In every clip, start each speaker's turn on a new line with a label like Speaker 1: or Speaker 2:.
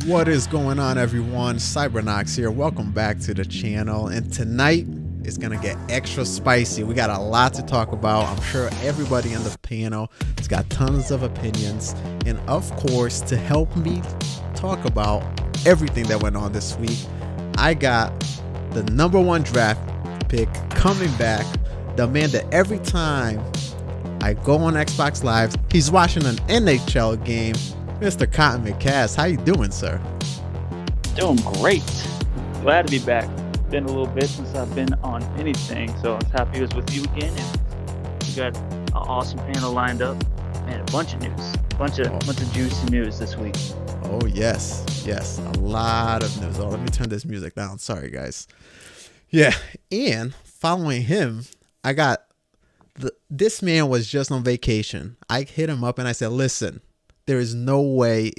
Speaker 1: What is going on, everyone? Cybernox here. Welcome back to the channel. And tonight is going to get extra spicy. We got a lot to talk about. I'm sure everybody in the panel has got tons of opinions. And of course, to help me talk about everything that went on this week, I got the #1 draft pick coming back. The man that every time I go on Xbox Live, he's watching an NHL game. Mr. Cotton McCass, how you doing, sir?
Speaker 2: Doing great. Glad to be back. Been a little bit since I've been on anything, so I was happy I was with you again. And we got an awesome panel lined up and a bunch of news, bunch of juicy news this week.
Speaker 1: Oh yes, a lot of news. Oh, let me turn this music down. Sorry, guys. Yeah, and following him, I got this man was just on vacation. I hit him up and I said, "Listen. There is no way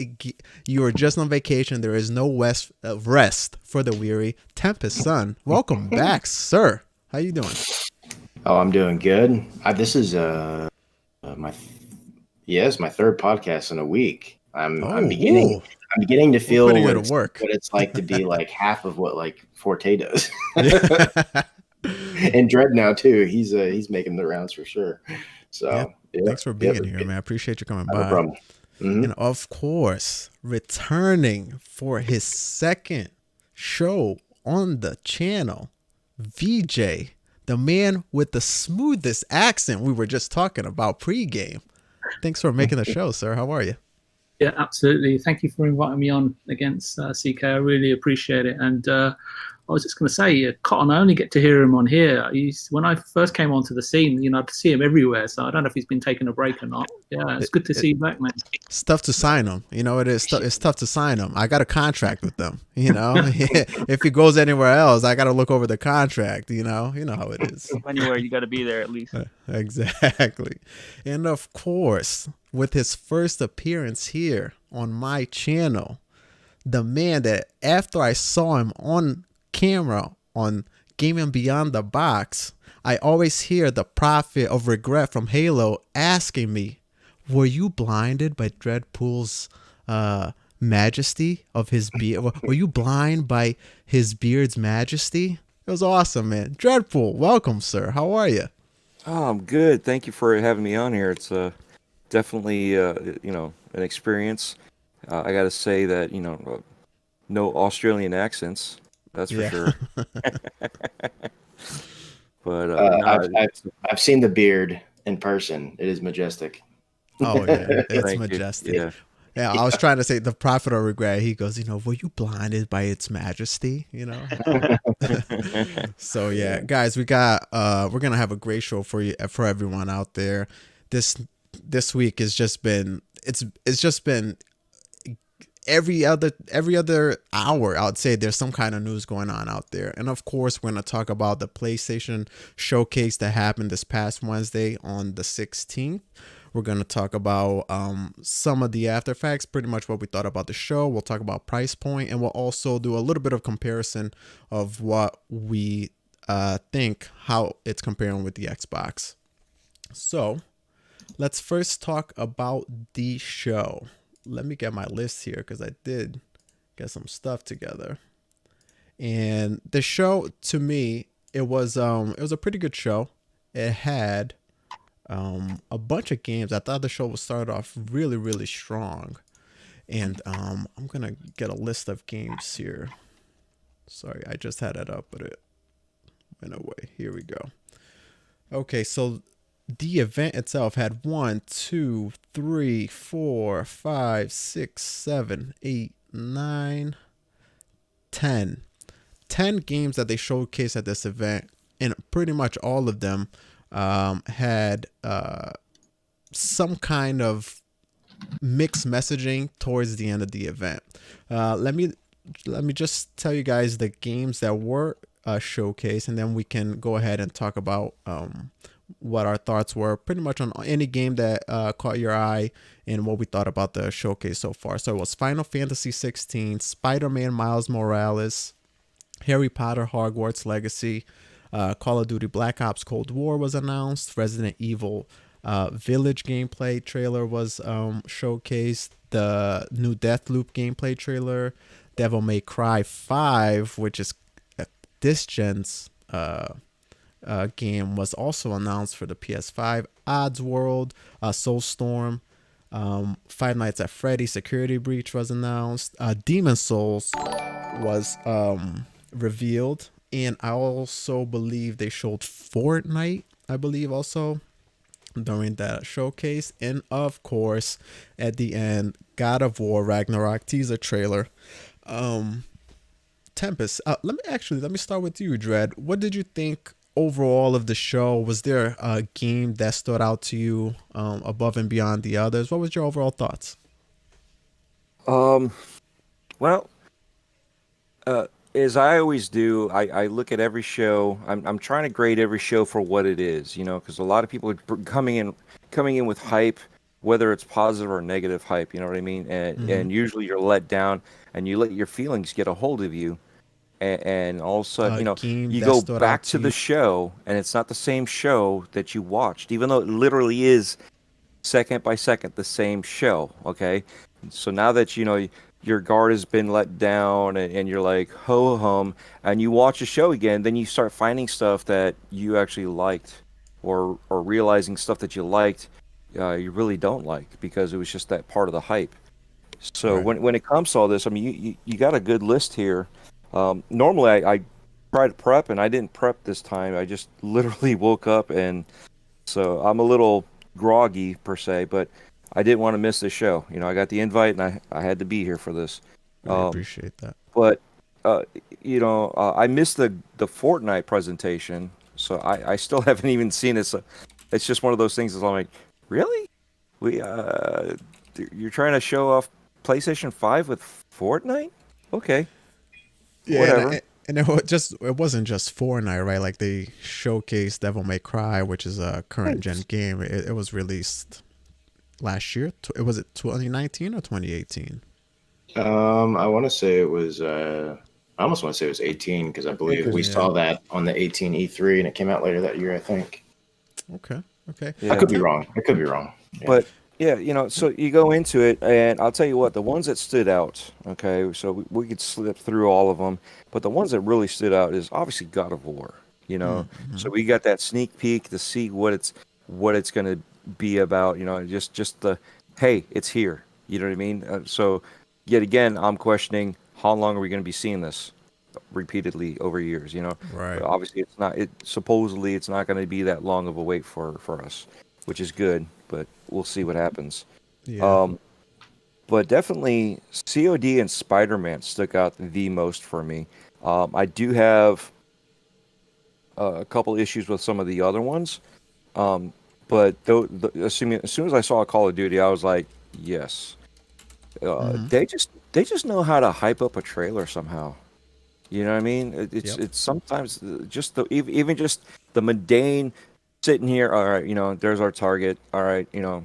Speaker 1: you are just on vacation. There is no rest for the weary. Tempest Sun, welcome back, sir. How you doing?
Speaker 3: Oh, I'm doing good. This is my third podcast in a week. I'm beginning to feel what it's like to be like half of what like Forte does. And Dread now too. He's making the rounds for sure. So
Speaker 1: thanks for being here, man. I appreciate you coming by.
Speaker 3: No problem. Mm-hmm.
Speaker 1: And of course, returning for his second show on the channel, VJ, the man with the smoothest accent we were just talking about pregame. Thanks for making the show, sir. How are you?
Speaker 4: Yeah, absolutely. Thank you for inviting me on against CK. I really appreciate it. And I was just going to say, Cotton, I only get to hear him on here. When I first came onto the scene, I'd see him everywhere. So I don't know if he's been taking a break or not. Yeah, it's good to see you back, man.
Speaker 1: It's tough to sign him. It's tough to sign him. I got a contract with them. If he goes anywhere else, I got to look over the contract. You know how it is.
Speaker 2: Anywhere, you got to be there at least.
Speaker 1: Exactly. And of course, with his first appearance here on my channel, the man that after I saw him on camera on Gaming Beyond the Box, I always hear the prophet of regret from Halo asking me, were you blinded by Dreadpool's majesty of his beard? Were you blind by his beard's majesty? It was awesome, man. Dreadpool, welcome, sir. How are you?
Speaker 5: Oh, I'm good. Thank you for having me on here. It's definitely an experience. I got to say that no Australian accents. That's for sure.
Speaker 3: But I've seen the beard in person. It is majestic.
Speaker 1: Oh yeah, it's majestic. Yeah, I was trying to say the prophet of regret. He goes, were you blinded by its majesty? So yeah, guys, we're gonna have a great show for you, for everyone out there. This week has just been every other hour, I would say there's some kind of news going on out there. And of course, we're going to talk about the PlayStation showcase that happened this past Wednesday on the 16th. We're going to talk about some of the after facts, pretty much what we thought about the show. We'll talk about price point, and we'll also do a little bit of comparison of what we think, how it's comparing with the Xbox. So let's first talk about the show. Let me get my list here because I did get some stuff together. And the show, to me, it was a pretty good show. It had a bunch of games. I thought the show would start off really, really strong. And I'm gonna get a list of games here. Sorry, I just had it up, but it went away. Here we go. Okay, so the event itself had 1, 2, 3, 4, 5, 6, 7, 8, 9, 10. 10 games that they showcased at this event, and pretty much all of them had some kind of mixed messaging towards the end of the event. Let me just tell you guys the games that were showcased, and then we can go ahead and talk about what our thoughts were pretty much on any game that caught your eye and what we thought about the showcase so far. So it was Final Fantasy 16, Spider-Man Miles Morales, Harry Potter Hogwarts Legacy, Call of Duty Black Ops Cold War was announced, Resident Evil Village gameplay trailer was showcased. The new Deathloop gameplay trailer, Devil May Cry 5, which is this gen's game, was also announced for the PS5. Odds World, Soulstorm, Five Nights at Freddy's Security Breach was announced. Demon Souls was revealed, and I also believe they showed Fortnite, I believe, also during that showcase. And of course, at the end, God of War Ragnarok teaser trailer. Tempest, let me start with you, Dread. What did you think overall of the show? Was there a game that stood out to you above and beyond the others? What was your overall thoughts?
Speaker 5: Well, as I always do, I look at every show. I'm trying to grade every show for what it is, because a lot of people are coming in with hype, whether it's positive or negative hype. You know what I mean? And usually you're let down, and you let your feelings get a hold of you, and all of a sudden, you go back to the show, and it's not the same show that you watched, even though it literally is second by second the same show. Okay, so now that your guard has been let down, and you're like ho hum, and you watch the show again, then you start finding stuff that you actually liked, or realizing stuff that you liked you really don't like, because it was just that part of the hype. So when it comes to all this, I mean, you got a good list here. Normally I try to prep, and I didn't prep this time. I just literally woke up, and so I'm a little groggy per se, but I didn't want to miss the show. I got the invite, and I had to be here for this.
Speaker 1: I appreciate that.
Speaker 5: But I missed the Fortnite presentation, so I still haven't even seen it. So it's just one of those things that's, I'm like, really? You're trying to show off PlayStation 5 with Fortnite? Okay.
Speaker 1: Yeah,
Speaker 5: whatever.
Speaker 1: And it wasn't just Fortnite, right? Like, they showcased Devil May Cry, which is a current gen game. It was released last year. Was it 2019 or 2018?
Speaker 3: I want to say it was. I almost want to say it was 18, because I believe we saw that on the 18 E3, and it came out later that year, I think.
Speaker 1: Okay.
Speaker 3: Yeah. I could be wrong. Yeah.
Speaker 5: But yeah, so you go into it, and I'll tell you what, the ones that stood out, okay, so we could slip through all of them, but the ones that really stood out is obviously God of War,
Speaker 1: Mm-hmm.
Speaker 5: So we got that sneak peek to see what it's going to be about, just the, hey, it's here, you know what I mean? So yet again, I'm questioning, how long are we going to be seeing this repeatedly over years,
Speaker 1: Right.
Speaker 5: But obviously supposedly it's not going to be that long of a wait for us, which is good, but we'll see what happens.
Speaker 1: Yeah.
Speaker 5: But definitely COD and Spider-Man stuck out the most for me. I do have a couple issues with some of the other ones, but as soon as I saw Call of Duty, I was like, yes. They just know how to hype up a trailer somehow. You know what I mean? It's sometimes just even just the mundane sitting here. All right, there's our target. All right, you're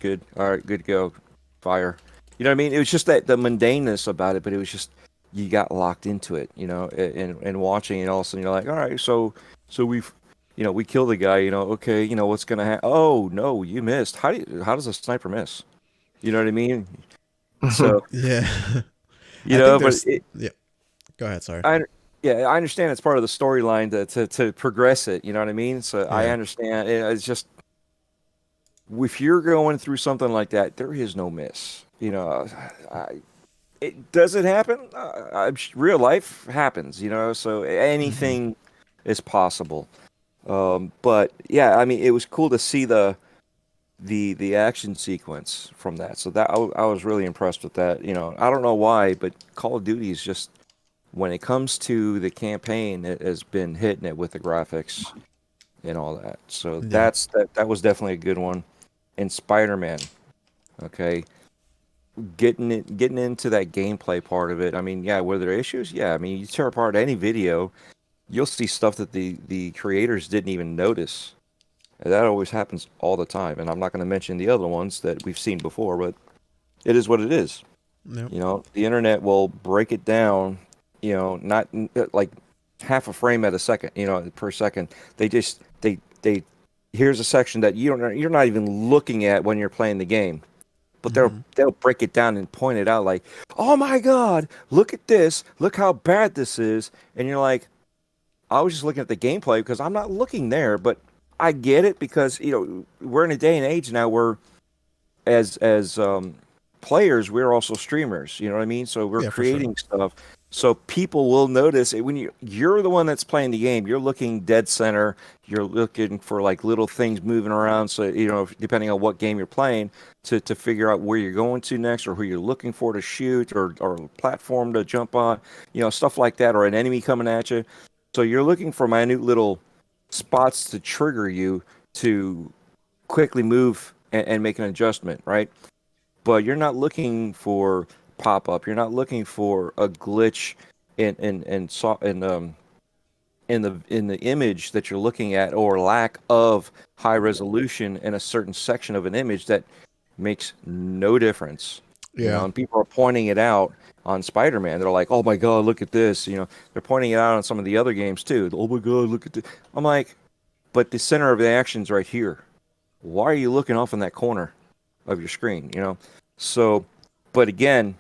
Speaker 5: good. All right, good to go. Fire. You know what I mean? It was just that the mundaneness about it, but it was just, you got locked into it, and watching, and all of a sudden you're like, all right, so we've, we kill the guy, okay, what's gonna happen? Oh no, you missed. How does a sniper miss? You know what I mean? So
Speaker 1: yeah.
Speaker 5: but
Speaker 1: yeah. Go ahead. Sorry.
Speaker 5: I understand it's part of the storyline to progress it. You know what I mean? So
Speaker 1: Yeah.
Speaker 5: I understand. It's just, if you're going through something like that, there is no miss. Does it happen? Real life happens. So anything is possible. But yeah, I mean, it was cool to see the action sequence from that. So that I was really impressed with that. I don't know why, but Call of Duty is just, when it comes to the campaign, it has been hitting it with the graphics and all that. So that was definitely a good one. And Spider-Man, okay, getting into that gameplay part of it. I mean, yeah, were there issues? Yeah, I mean, you tear apart any video, you'll see stuff that the creators didn't even notice. And that always happens all the time. And I'm not going to mention the other ones that we've seen before, but it is what it is.
Speaker 1: Yep.
Speaker 5: The internet will break it down, not like half a frame at a second, per second. They here's a section that you're not even looking at when you're playing the game, but they'll break it down and point it out like, oh my God, look at this, look how bad this is, and you're like, I was just looking at the gameplay because I'm not looking there, but I get it because we're in a day and age now where as players, we're also streamers, you know what I mean? So we're creating stuff. So people will notice it when you're the one that's playing the game. You're looking dead center. You're looking for like little things moving around. So depending on what game you're playing, to figure out where you're going to next, or who you're looking for to shoot, or a platform to jump on, stuff like that, or an enemy coming at you. So you're looking for minute little spots to trigger you to quickly move and make an adjustment, right? But you're not looking for pop-up. You're not looking for a glitch in the image that you're looking at, or lack of high resolution in a certain section of an image that makes no difference.
Speaker 1: Yeah.
Speaker 5: And people are pointing it out on Spider-Man. They're like, "Oh my God, look at this!" They're pointing it out on some of the other games too. "Oh my God, look at this!" I'm like, but the center of the action's right here. Why are you looking off in that corner of your screen? So, but again,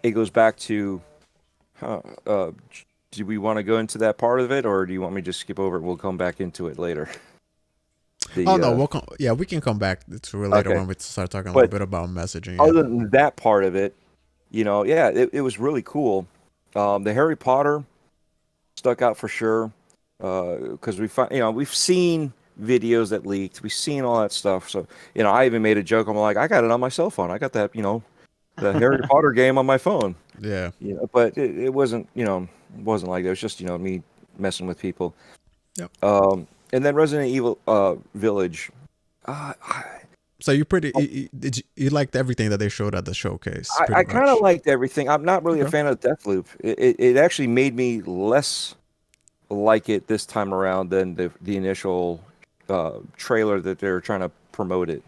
Speaker 5: it goes back to, do we want to go into that part of it, or do you want me to just skip over it? We'll come back into it later.
Speaker 1: No, we can come back to it later when we start talking a little bit about messaging.
Speaker 5: Other than that part of it, it was really cool. The Harry Potter stuck out for sure, because we've seen videos that leaked, we've seen all that stuff. So I even made a joke. I'm like, I got it on my cell phone. I got that the Harry Potter game on my phone.
Speaker 1: Yeah.
Speaker 5: But it wasn't wasn't like that. It was just me messing with people.
Speaker 1: Yep.
Speaker 5: And then Resident Evil Village.
Speaker 1: So you liked everything that they showed at the showcase?
Speaker 5: I kind of liked everything. I'm not really a fan of Deathloop. It actually made me less like it this time around than the initial trailer that they were trying to promote it.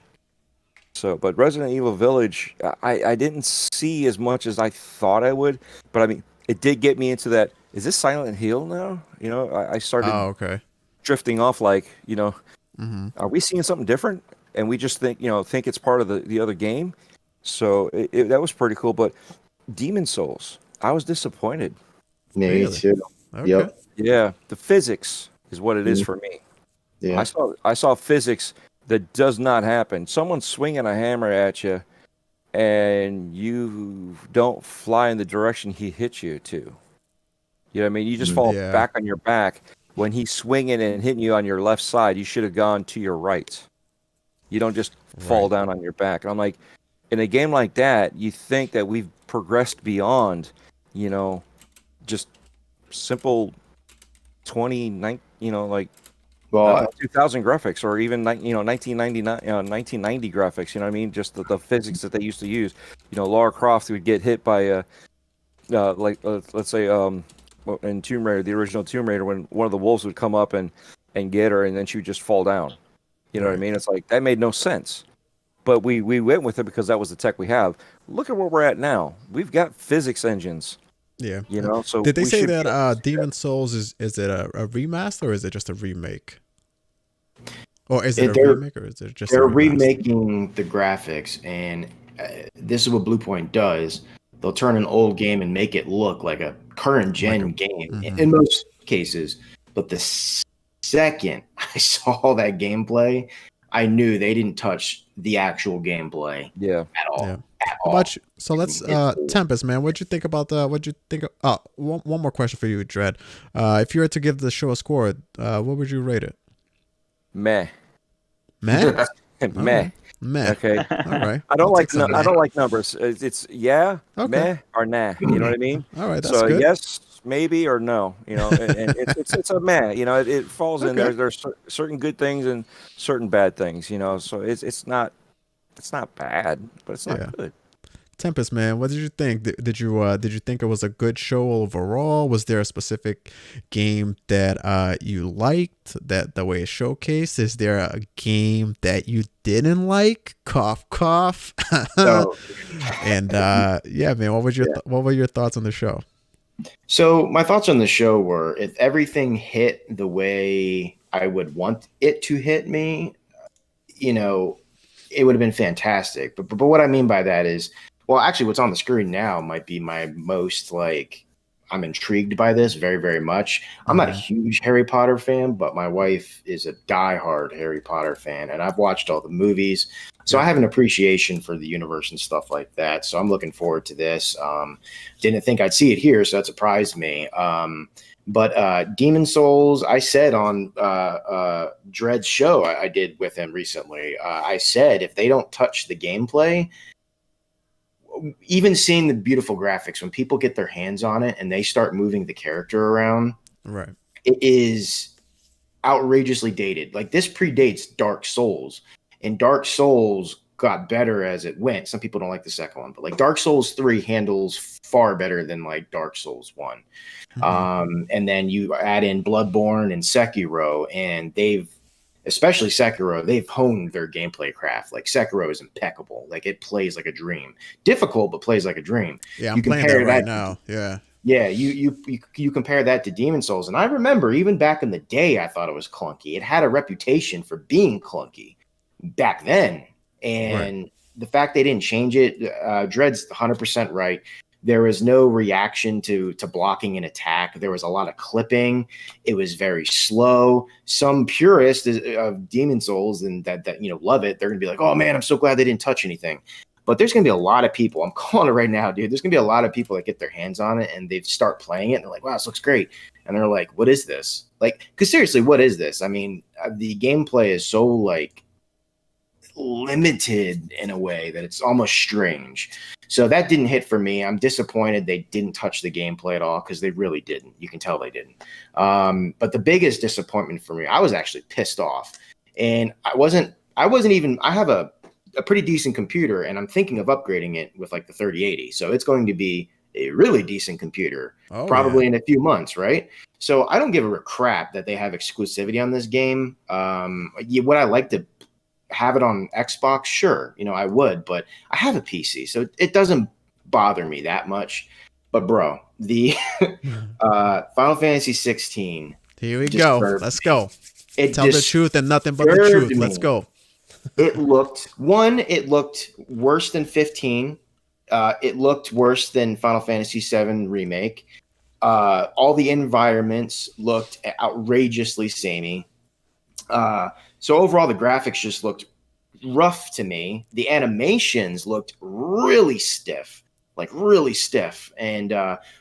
Speaker 5: So, but Resident Evil Village, I didn't see as much as I thought I would. But I mean, it did get me into that. Is this Silent Hill now? I started drifting off. Like, are we seeing something different? And we just think it's part of the other game. So that was pretty cool. But Demon Souls, I was disappointed.
Speaker 3: Me too.
Speaker 1: Okay.
Speaker 3: Yep.
Speaker 5: Yeah, the physics is what it is for me.
Speaker 3: Yeah.
Speaker 5: I saw physics that does not happen. Someone's swinging a hammer at you, and you don't fly in the direction he hits you to. You know what I mean? You just fall back on your back. When he's swinging and hitting you on your left side, you should have gone to your right. You don't just fall down on your back. And I'm like, in a game like that, you think that we've progressed beyond, just simple 2020 graphics, or even 1990 graphics. You know what I mean? Just the physics that they used to use. Lara Croft would get hit by let's say in Tomb Raider, the original Tomb Raider, when one of the wolves would come up and get her, and then she would just fall down. You know what I mean? It's like, that made no sense. But we went with it because that was the tech we have. Look at where we're at now. We've got physics engines.
Speaker 1: Yeah.
Speaker 5: So
Speaker 1: did they say that Demon Souls is it a remaster, or is it just a remake? Or is it a remake, or is it just
Speaker 3: they're remaking the graphics, and this is what Bluepoint does. They'll turn an old game and make it look like a current gen game in most cases. But the second I saw that gameplay, I knew they didn't touch the actual gameplay at all.
Speaker 1: Yeah. How about you? So let's Tempest, man, what'd you think about one more question for you, Dread. If you were to give the show a score, what would you rate it?
Speaker 5: Meh.
Speaker 1: Meh?
Speaker 5: Meh.
Speaker 1: Meh.
Speaker 5: Okay.
Speaker 1: All right.
Speaker 5: I don't like numbers. It's meh or nah. You know what I mean?
Speaker 1: All right, that's
Speaker 5: so
Speaker 1: good.
Speaker 5: Yes, maybe, or no. And it's a meh. It falls in there. There's certain good things and certain bad things. So it's not bad, but it's not good.
Speaker 1: Tempest, man, what did you think? Did you think it was a good show overall? Was there a specific game that you liked, that the way it showcased? Is there a game that you didn't like? Cough, cough.
Speaker 3: No.
Speaker 1: And man, what were your thoughts on the show?
Speaker 3: So my thoughts on the show were, if everything hit the way I would want it to hit me, you know, it would have been fantastic. But what I mean by that is, well, actually, what's on the screen now might be my most like, I'm intrigued by this very, very much. I'm not a huge Harry Potter fan, but my wife is a diehard Harry Potter fan, and I've watched all the movies. So I have an appreciation for the universe and stuff like that. So I'm looking forward to this. Didn't think I'd see it here, so that surprised me. But Demon Souls, I said on Dred's show I did with him recently, I said if they don't touch the gameplay, even seeing the beautiful graphics, when people get their hands on it and they start moving the character around,
Speaker 1: right,
Speaker 3: it is outrageously dated. Like, this predates Dark Souls, and Dark Souls got better as it went. Some people don't like the second one, but like Dark Souls 3 handles far better than like Dark Souls 1. And then you add in Bloodborne and Sekiro, and especially Sekiro, they've honed their gameplay craft. Like, Sekiro is impeccable. Like, it plays like a dream. Difficult, but plays like a dream.
Speaker 1: Yeah, I'm playing that right now. Yeah.
Speaker 3: Yeah, you compare that to Demon Souls, and I remember even back in the day, I thought it was clunky. It had a reputation for being clunky back then, and the fact they didn't change it, Dred's 100% right. There was no reaction to blocking an attack. There was a lot of clipping. It was very slow. Some purists of Demon Souls and that love it, they're gonna be like, "Oh man, I'm so glad they didn't touch anything." But there's gonna be a lot of people. I'm calling it right now, dude. There's gonna be a lot of people that get their hands on it and they start playing it and they're like, "Wow, this looks great." And they're like, "What is this?" Like, because seriously, what is this? I mean, the gameplay is so like limited in a way that it's almost strange. So that didn't hit for me. I'm disappointed they didn't touch the gameplay at all, because they really didn't. You can tell they didn't. But the biggest disappointment for me, I was actually pissed off, and I wasn't even. I have a pretty decent computer, and I'm thinking of upgrading it with like the 3080. So it's going to be a really decent computer, probably in a few months, right? So I don't give a crap that they have exclusivity on this game. Would I like to have it on Xbox? Sure, I would, but I have a PC, so it doesn't bother me that much. But bro, the Final Fantasy 16.
Speaker 1: Here we go. Let's go. Tell the truth and nothing but the truth. Let's go.
Speaker 3: It looked worse than 15. It looked worse than Final Fantasy 7 Remake. All the environments looked outrageously samey. So overall, the graphics just looked rough to me. The animations looked really stiff. And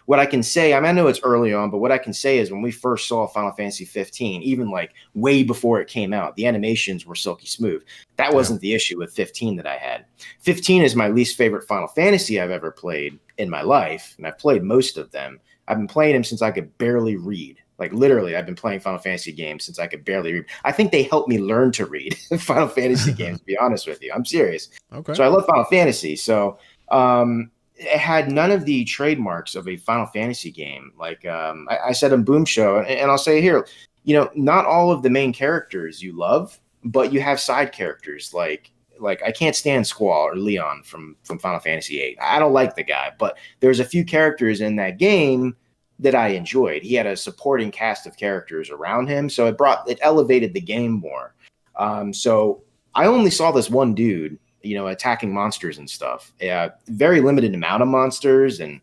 Speaker 3: what I can say, I know it's early on, but what I can say is when we first saw Final Fantasy 15, even like way before it came out, the animations were silky smooth. That wasn't the issue with 15 that I had. 15 is my least favorite Final Fantasy I've ever played in my life, and I've played most of them. I've been playing them since I could barely read. Like, literally, I've been playing Final Fantasy games since I could barely read. I think they helped me learn to read Final Fantasy games, to be honest with you. I'm serious.
Speaker 1: Okay.
Speaker 3: So I love Final Fantasy. So it had none of the trademarks of a Final Fantasy game. Like I said in Boom Show, and I'll say here, not all of the main characters you love, but you have side characters. Like I can't stand Squall or Leon from Final Fantasy VIII. I don't like the guy, but there's a few characters in that game that I enjoyed. He had a supporting cast of characters around him, so it elevated the game more. So I only saw this one dude, attacking monsters and stuff. Very limited amount of monsters, and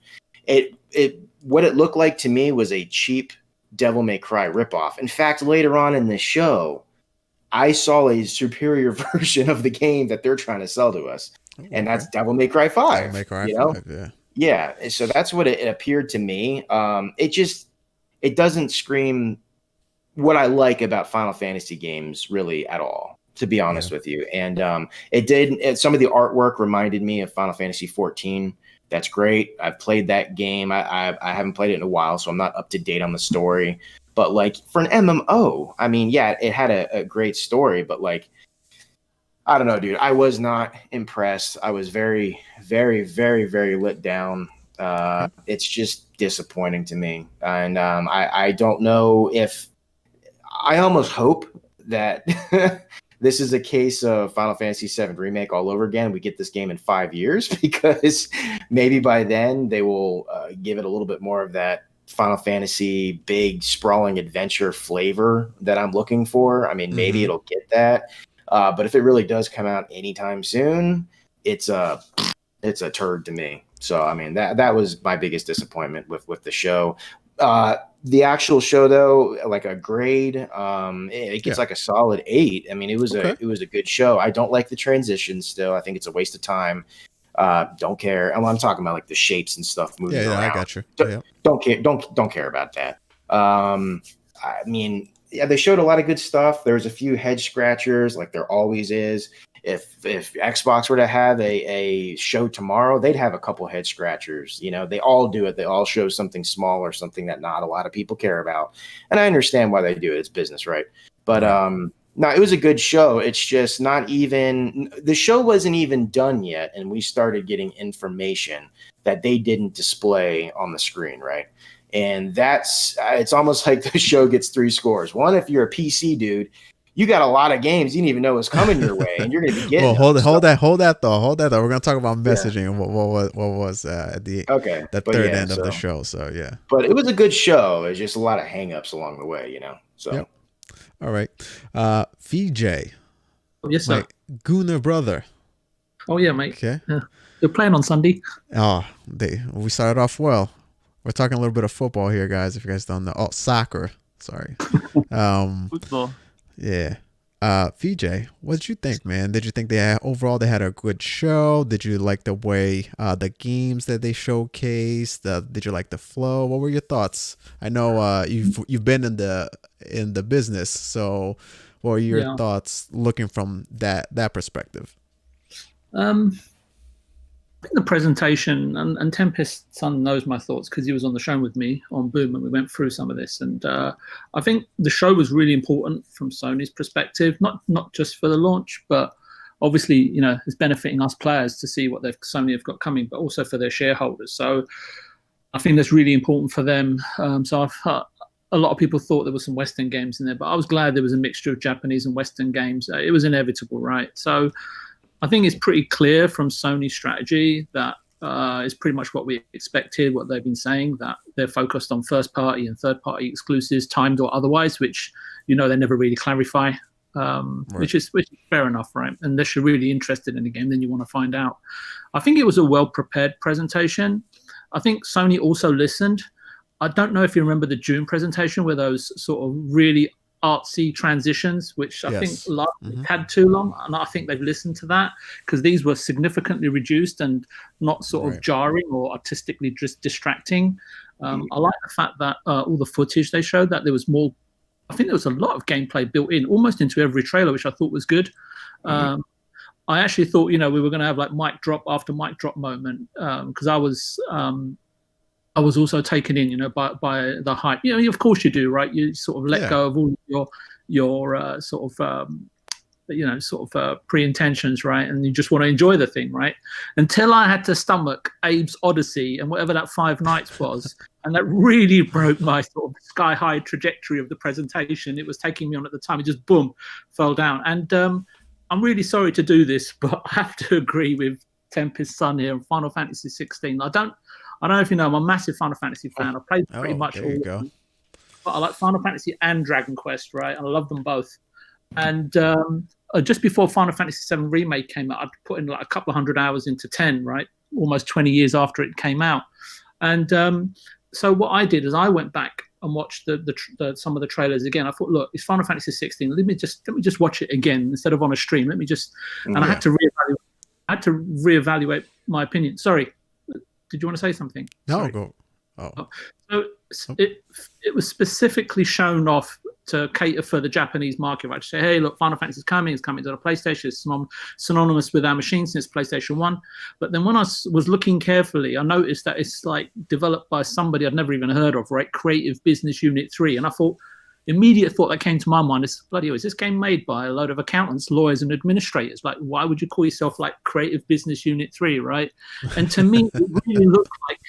Speaker 3: what it looked like to me was a cheap Devil May Cry ripoff. In fact, later on in the show, I saw a superior version of the game that they're trying to sell to us, and that's Devil May Cry 5.
Speaker 1: Devil May Cry 5, yeah.
Speaker 3: Yeah, so that's what it appeared to me. It doesn't scream what I like about Final Fantasy games really at all, to be honest with you. And some of the artwork reminded me of Final Fantasy 14. That's great. I've played that game. I haven't played it in a while, so I'm not up to date on the story. But like for an MMO, I mean, yeah, it had a great story, but like, I don't know, dude. I was not impressed. I was very, very, very, very let down. It's just disappointing to me. And I don't know if I almost hope that this is a case of Final Fantasy VII Remake all over again. We get this game in 5 years because maybe by then they will give it a little bit more of that Final Fantasy big sprawling adventure flavor that I'm looking for. I mean, maybe it'll get that. But if it really does come out anytime soon, it's a turd to me. So, I mean, that was my biggest disappointment with the show. The actual show, though, like a grade, it gets like a solid 8. I mean, it was a good show. I don't like the transitions still. I think it's a waste of time. Don't care. I'm talking about like the shapes and stuff moving around.
Speaker 1: I got you.
Speaker 3: Don't care. Don't care about that. I mean, yeah, they showed a lot of good stuff. There's a few head scratchers, like there always is. If Xbox were to have a show tomorrow, they'd have a couple head scratchers. You know, they all do it. They all show something small or something that not a lot of people care about. And I understand why they do it. It's business, right? But no, it was a good show. It's just not even – the show wasn't even done yet, and we started getting information that they didn't display on the screen, right? And that's it's almost like the show gets 3 scores. One, if you're a PC dude – you got a lot of games you didn't even know was coming your way, and you're going to be getting.
Speaker 1: Well, hold that though. We're going to talk about messaging and what was at the third end of the show. So yeah,
Speaker 3: but it was a good show. It's just a lot of hangups along the way, you know. So,
Speaker 1: all right, VJ.
Speaker 4: Yes, sir.
Speaker 1: My Gooner brother.
Speaker 4: Oh yeah, mate.
Speaker 1: Okay,
Speaker 4: they're playing on Sunday.
Speaker 1: Oh, we started off well. We're talking a little bit of football here, guys. If you guys don't know, soccer. Sorry,
Speaker 2: football.
Speaker 1: Yeah. VJ, what did you think, man? Did you think they had a good show? Did you like the way the games that they showcased? Did you like the flow? What were your thoughts? I know you've been in the business, so what were your thoughts looking from that perspective?
Speaker 4: I think the presentation, and Tempest Son knows my thoughts because he was on the show with me on Boom and we went through some of this. And I think the show was really important from Sony's perspective, not just for the launch, but obviously, you know, it's benefiting us players to see what Sony have got coming, but also for their shareholders. So I think that's really important for them. So I've heard a lot of people thought there were some Western games in there, but I was glad there was a mixture of Japanese and Western games. It was inevitable, right? So I think it's pretty clear from Sony's strategy that is pretty much what we expected, what they've been saying, that they're focused on first-party and third-party exclusives, timed or otherwise, which, you know, they never really clarify, which is fair enough, right? Unless you're really interested in the game, then you want to find out. I think it was a well-prepared presentation. I think Sony also listened. I don't know if you remember the June presentation where those sort of really artsy transitions, which I think had too long, and I think they've listened to that because these were significantly reduced and not sort of jarring or artistically just distracting. I like the fact that all the footage they showed, that there was more, I think there was a lot of gameplay built in almost into every trailer, which I thought was good. I actually thought, you know, we were going to have like mic drop after mic drop moment because I was also taken in, you know, by the hype. You know, of course you do, right? You sort of let go of all your sort of pre-intentions, right? And you just want to enjoy the thing, right? Until I had to stomach Abe's Odyssey and whatever that 5 Nights was, and that really broke my sort of sky-high trajectory of the presentation. It was taking me on at the time. It just boom fell down. And I'm really sorry to do this, but I have to agree with Tempest Son here and Final Fantasy 16. I don't know if you know, I'm a massive Final Fantasy fan. I played pretty much all of them. But I like Final Fantasy and Dragon Quest, right? And I love them both. And just before Final Fantasy VII Remake came out, I'd put in like a couple of 100 hours into 10, right? Almost 20 years after it came out. And so what I did is I went back and watched some of the trailers again. I thought, look, it's Final Fantasy 16. Let me just watch it again instead of on a stream. Let me just, and I had to reevaluate my opinion. Sorry. Did you want to say something?
Speaker 1: No,
Speaker 4: Sorry.
Speaker 1: go. Oh.
Speaker 4: So it was specifically shown off to cater for the Japanese market, right? To say, hey, look, Final Fantasy is coming. It's coming to the PlayStation. It's synonymous with our machine since PlayStation 1. But then when I was looking carefully, I noticed that it's like developed by somebody I'd never even heard of, right? Creative Business Unit 3. And I thought, immediate thought that came to my mind is, bloody hell, is this game made by a load of accountants, lawyers, and administrators? Like, why would you call yourself like Creative Business Unit 3, right? And to me, it really looked like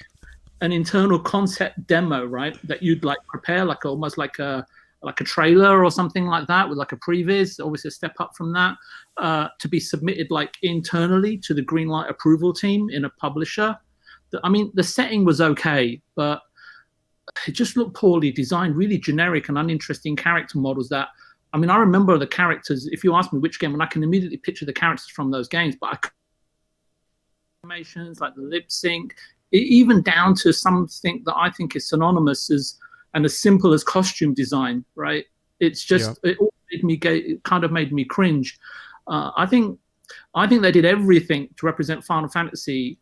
Speaker 4: an internal concept demo, right? That you'd like prepare, like almost like a like a trailer or something like that with like a previs, obviously a step up from that, to be submitted like internally to the greenlight approval team in a publisher. I mean, the setting was okay, but it just looked poorly designed, really generic and uninteresting character models that, I mean, I remember the characters. If you ask me which game, and I can immediately picture the characters from those games, but animations like the lip sync, even down to something that I think is synonymous and as simple as costume design, right? It's just, it all made me cringe. I think they did everything to represent Final Fantasy.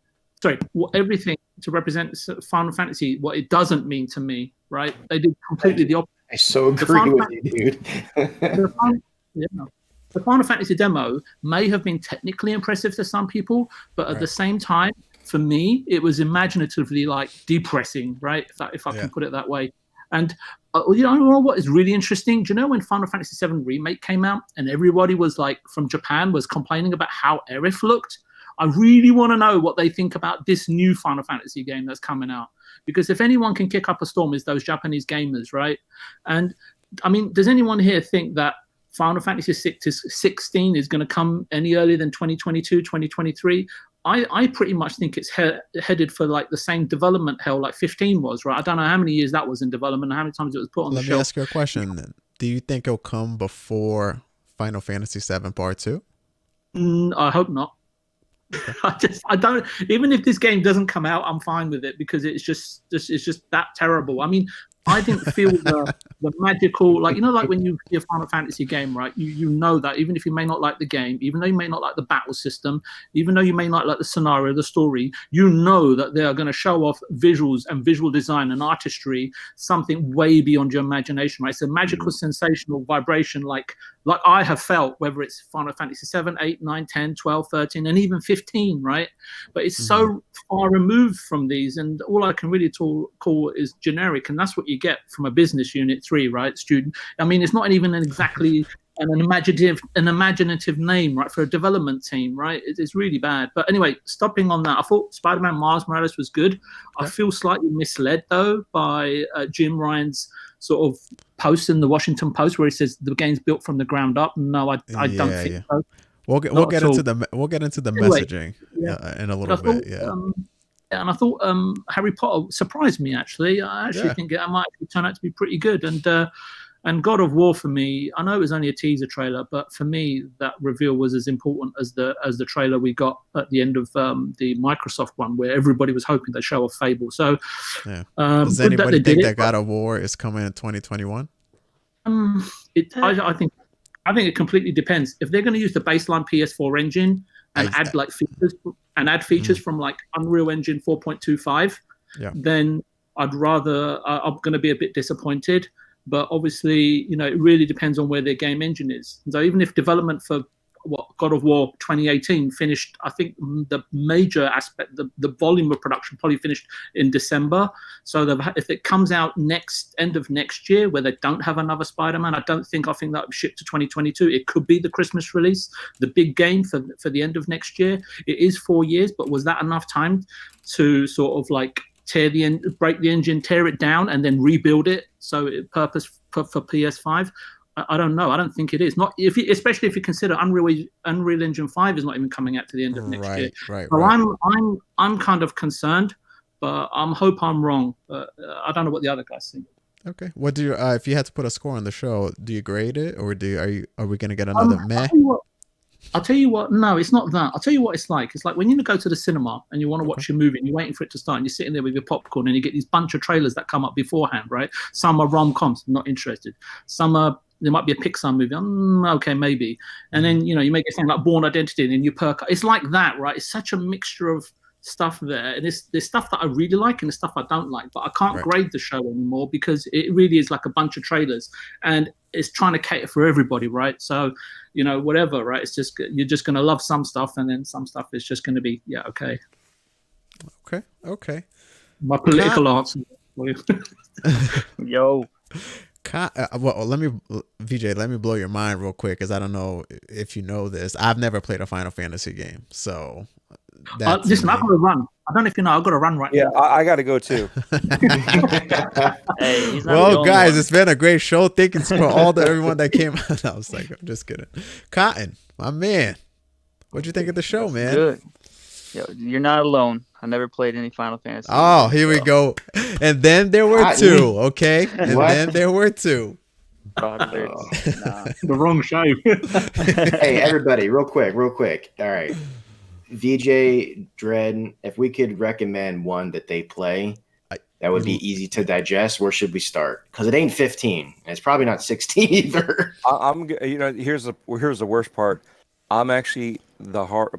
Speaker 4: Everything to represent Final Fantasy, what it doesn't mean to me, right? They did completely the opposite.
Speaker 3: I so agree with you, dude.
Speaker 4: The Final Fantasy demo may have been technically impressive to some people, but at the same time, for me, it was imaginatively like depressing, right? If I can put it that way. And you know what is really interesting? Do you know when Final Fantasy VII Remake came out and everybody was like from Japan was complaining about how Aerith looked? I really want to know what they think about this new Final Fantasy game that's coming out. Because if anyone can kick up a storm, it's those Japanese gamers, right? And I mean, does anyone here think that Final Fantasy 16 is going to come any earlier than 2022, 2023? I pretty much think it's headed for like the same development hell like 15 was, right? I don't know how many years that was in development and how many times it was put on the shelf.
Speaker 1: Let me ask you a question then. Do you think it'll come before Final Fantasy 7 Part 2?
Speaker 4: I hope not. I don't. Even if this game doesn't come out, I'm fine with it because it's just that terrible. I mean, I didn't feel the magical, like, you know, like when you hear Final Fantasy game, right? You know that even if you may not like the game, even though you may not like the battle system, even though you may not like the scenario, the story, you know that they are going to show off visuals and visual design and artistry, something way beyond your imagination, right? It's a magical, sensational vibration like I have felt, whether it's Final Fantasy 7, 8, 9, 10, 12, 13, and even 15, right? But it's so far removed from these, and all I can really call is generic, and that's what you get from a business unit 3, right? Student. I mean, it's not even exactly an imaginative name, right, for a development team, right? It's really bad. But anyway, stopping on that, I thought Spider-Man Miles Morales was good. I feel slightly misled, though, by Jim Ryan's sort of post in the Washington Post where he says the game's built from the ground up. No, I don't think so.
Speaker 1: We'll get into the messaging in a little bit.
Speaker 4: And I thought Harry Potter surprised me, actually. I actually think it might turn out to be pretty good. And God of War, for me, I know it was only a teaser trailer, but for me, that reveal was as important as the trailer we got at the end of the Microsoft one, where everybody was hoping they'd show off Fable. So,
Speaker 1: does anybody think that God of War is coming in 2021?
Speaker 4: I think it completely depends. If they're going to use the baseline PS4 engine and add features from like Unreal Engine 4.25, then I'm going to be a bit disappointed. But obviously, you know, it really depends on where their game engine is. So even if development for God of War 2018 finished, I think the major aspect, the volume of production probably finished in December. So if it comes out end of next year, where they don't have another Spider-Man, I think that will ship to 2022. It could be the Christmas release, the big game for the end of next year. It is 4 years, but was that enough time to sort of like break the engine, tear it down, and then rebuild it so purpose for PS5? I don't know. I don't think it is. Especially if you consider Unreal Engine 5 is not even coming out to the end of next year. So I'm kind of concerned, but I hope I'm wrong. But I don't know what the other guys think.
Speaker 1: Okay. What do you? If you had to put a score on the show, do you grade it, or are we gonna get another meh?
Speaker 4: I'll tell you what, no, it's not that. I'll tell you what it's like. It's like when you go to the cinema and you want to watch a movie and you're waiting for it to start and you're sitting there with your popcorn and you get these bunch of trailers that come up beforehand, right? Some are rom-coms, not interested. There might be a Pixar movie, okay, maybe. And then, you know, you make it sound like Born Identity and then you perk up. It's like that, right? It's such a mixture of stuff there. And there's stuff that I really like and there's stuff I don't like. But I can't grade the show anymore because it really is like a bunch of trailers. And it's trying to cater for everybody, right? So, you know, whatever, right? It's just, you're just going to love some stuff and then some stuff is just going to be, okay.
Speaker 1: Okay.
Speaker 4: My political answer.
Speaker 2: Yo.
Speaker 1: Well, VJ, let me blow your mind real quick, because I don't know if you know this. I've never played a Final Fantasy game, so that
Speaker 4: listen, I've got to run. I don't know if you know, I've got to run right now.
Speaker 5: Yeah, I got to go too.
Speaker 2: Hey, he's not the
Speaker 1: Well,
Speaker 2: only
Speaker 1: guys,
Speaker 2: one.
Speaker 1: it's been a great show. Thank you for everyone that came out. I was like, I'm just kidding. Cotton, my man, what'd you think of the show, man?
Speaker 2: Good. Yo, you're not alone. I never played any Final Fantasy.
Speaker 1: Oh, here we go. And then there were
Speaker 3: Cotton.
Speaker 1: two, okay? And
Speaker 3: What?
Speaker 1: then there were two.
Speaker 2: God, nah.
Speaker 4: The wrong show.
Speaker 3: Hey, everybody, real quick. All right. VJ, Dread, if we could recommend one that they play that would be easy to digest, where should we start? Because it ain't 15. And it's probably not 16 either.
Speaker 5: I'm here's the worst part. I'm actually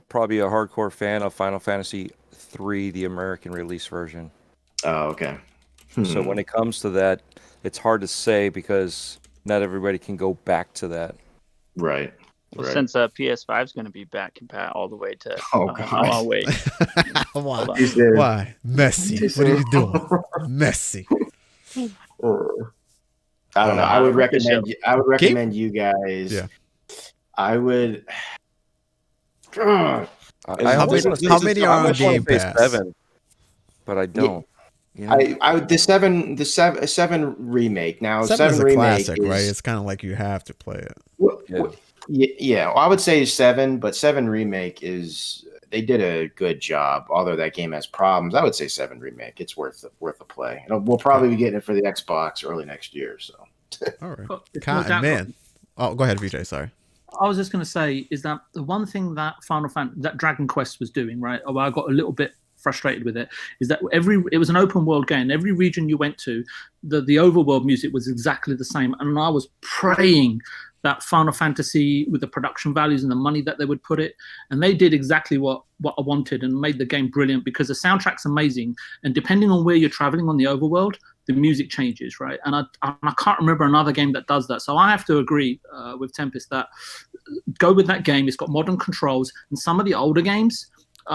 Speaker 5: probably a hardcore fan of Final Fantasy 3, the American release version.
Speaker 3: Oh, okay.
Speaker 5: So when it comes to that, it's hard to say because not everybody can go back to that.
Speaker 3: Right.
Speaker 2: Well, since PS5 is going to be back compat all the way to.
Speaker 3: Oh, God.
Speaker 2: I'll wait.
Speaker 1: Why?
Speaker 3: He said-
Speaker 1: Why? Messy. What are you doing? Messy.
Speaker 3: I don't know. I would recommend you guys.
Speaker 1: Yeah.
Speaker 3: I would.
Speaker 5: I always wanna say-
Speaker 1: how many
Speaker 5: I
Speaker 1: are on
Speaker 5: always wanna
Speaker 1: Game
Speaker 5: say
Speaker 1: Pass?
Speaker 5: 7, but I don't. You know?
Speaker 3: The seven remake. Now
Speaker 1: Seven is a
Speaker 3: remake
Speaker 1: classic,
Speaker 3: is,
Speaker 1: right? It's kind of like you have to play it.
Speaker 3: Yeah. Well, I would say 7, but 7 remake they did a good job. Although that game has problems, I would say 7 remake. It's worth a play. And we'll probably be getting it for the Xbox early next year. So.
Speaker 1: All right.
Speaker 4: It's
Speaker 1: Cotton,
Speaker 4: no doubt-
Speaker 1: man. Oh, go ahead, VJ. Sorry.
Speaker 4: I was just going to say is that the one thing that that Dragon Quest was doing, right? Or I got a little bit frustrated with it, is that it was an open world game. Every region you went to, the overworld music was exactly the same, and I was praying that Final Fantasy, with the production values and the money that they would put it, and they did exactly what I wanted and made the game brilliant, because the soundtrack's amazing, and depending on where you're traveling on the overworld, the music changes, right? And I can't remember another game that does that. So I have to agree with Tempest that go with that game. It's got modern controls, and some of the older games,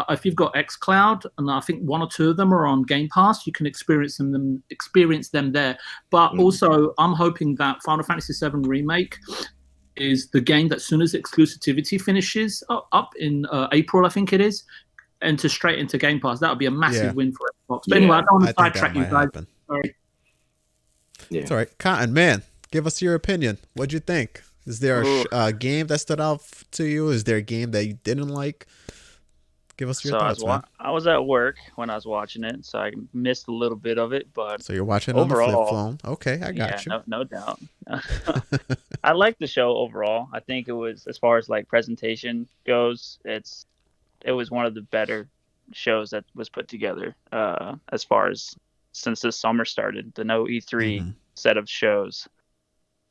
Speaker 4: if you've got xCloud, and I think 1 or 2 of them are on Game Pass, you can experience them there. But also, I'm hoping that Final Fantasy VII Remake is the game that, as soon as exclusivity finishes up in April, I think it is, enter straight into Game Pass. That would be a massive win for Xbox. But anyway, I don't want to sidetrack you guys. Sorry.
Speaker 1: Yeah. It's all right. Cotton, man, give us your opinion. What'd you think? Is there a game that stood out to you? Is there a game that you didn't like? Give us your thoughts, man.
Speaker 2: I was at work when I was watching it, so I missed a little bit of it. But
Speaker 1: so you're watching
Speaker 2: overall,
Speaker 1: on the flip phone. Okay, I got you.
Speaker 2: No doubt. I like the show overall. I think it was, as far as like presentation goes, it was one of the better shows that was put together. As far as since this summer started, the no E3 set of shows.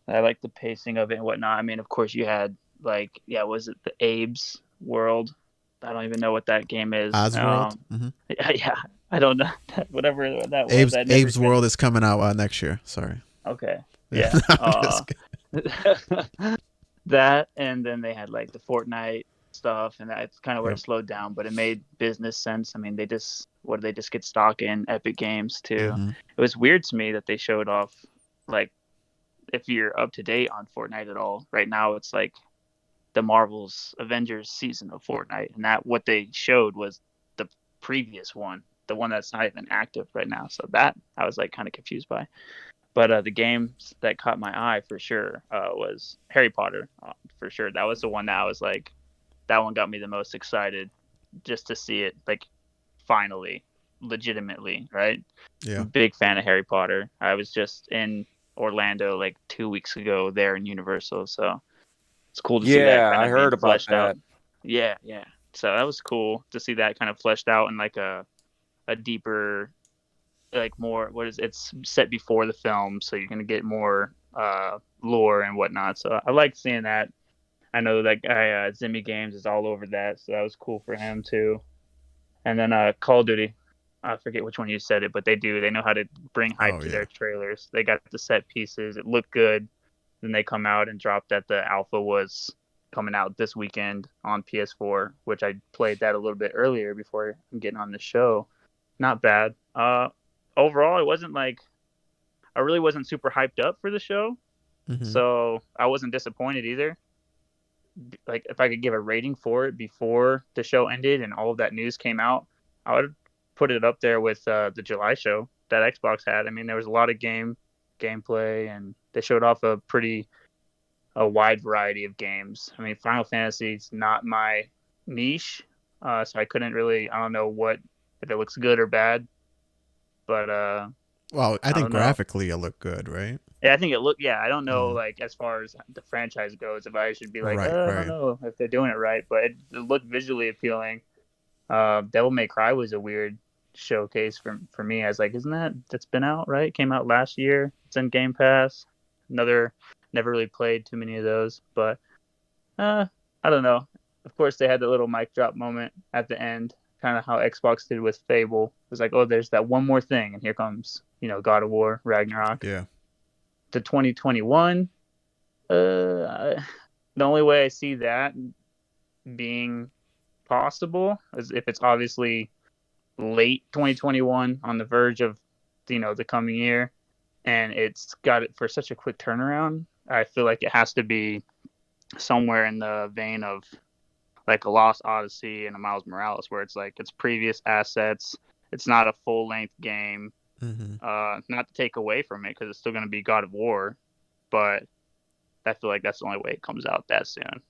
Speaker 2: I like the pacing of it and whatnot. I mean, of course, you had was it the Abe's World? I don't even know what that game is.
Speaker 1: Osworld?
Speaker 2: Yeah, I don't know. Whatever that was.
Speaker 1: Abe's World is coming out next year. Sorry.
Speaker 2: Okay. Yeah. That, and then they had like the Fortnite stuff, and that's kind of where it slowed down, but it made business sense. I mean, they just get stock in Epic Games too. It was weird to me that they showed off, like, if you're up to date on Fortnite at all. Right now, it's like the Marvel's Avengers season of Fortnite, and that what they showed was the previous one, the one that's not even active right now. So that I was like kind of confused by. But the games that caught my eye for sure was Harry Potter, for sure. That was the one that I was like, that one got me the most excited, just to see it like finally, legitimately, right?
Speaker 1: Yeah.
Speaker 2: Big fan of Harry Potter. I was just in Orlando like 2 weeks ago there in Universal, so it's cool to see that.
Speaker 5: Yeah, I heard about that.
Speaker 2: Out. Yeah. So that was cool to see that kind of fleshed out in like a deeper, like more. It's set before the film, so you're gonna get more lore and whatnot. So I like seeing that. I know that guy Zimmy Games is all over that, so that was cool for him too. And then Call of Duty. I forget which one you said it, but they know how to bring hype to their trailers. They got the set pieces. It looked good. Then they come out and drop that the alpha was coming out this weekend on PS4, which I played that a little bit earlier before I'm getting on the show. Not bad. Overall, it wasn't like, I really wasn't super hyped up for the show, so I wasn't disappointed either. like if I could give a rating for it before the show ended and all of that news came out, I would put it up there with the July show that Xbox had. I mean, there was a lot of gameplay, and they showed off a wide variety of games. I mean, Final Fantasy is not my niche, so I couldn't really. I don't know if it looks good or bad, but
Speaker 1: well, I think
Speaker 2: don't know.
Speaker 1: graphically it looked good, right?
Speaker 2: Yeah, I think it looked. Yeah, I don't know, like as far as the franchise goes, if I should be like,
Speaker 1: Right,
Speaker 2: I
Speaker 1: right.
Speaker 2: don't know if they're doing it right, but it looked visually appealing. Devil May Cry was a weird showcase for me. I was like, that's been out, right? Came out last year. It's in Game Pass. Never really played too many of those, but I don't know. Of course, they had the little mic drop moment at the end, kind of how Xbox did with Fable. It was like, oh, there's that one more thing, and here comes, God of War, Ragnarok.
Speaker 1: Yeah.
Speaker 2: To 2021, the only way I see that being possible is if it's obviously late 2021 on the verge of, the coming year, and it's got it for such a quick turnaround. I feel like it has to be somewhere in the vein of like a Lost Odyssey and a Miles Morales, where it's like it's previous assets. It's not a full length game. Not to take away from it, because it's still going to be God of War, but I feel like that's the only way it comes out that soon.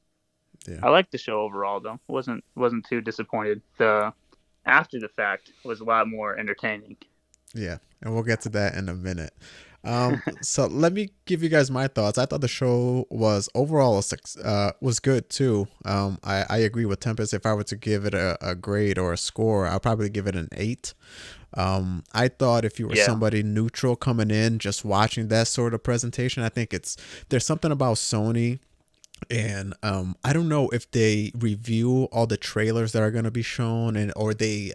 Speaker 1: Yeah.
Speaker 2: I liked the show overall, though. Wasn't too disappointed. The after the fact was a lot more entertaining.
Speaker 1: Yeah, and we'll get to that in a minute. So let me give you guys my thoughts. I thought the show was overall was good too. I agree with Tempest. If I were to give it a grade or a score, I'll probably give it an 8. I thought if you were somebody neutral coming in, just watching that sort of presentation, I think there's something about Sony. And I don't know if they review all the trailers that are going to be shown, or they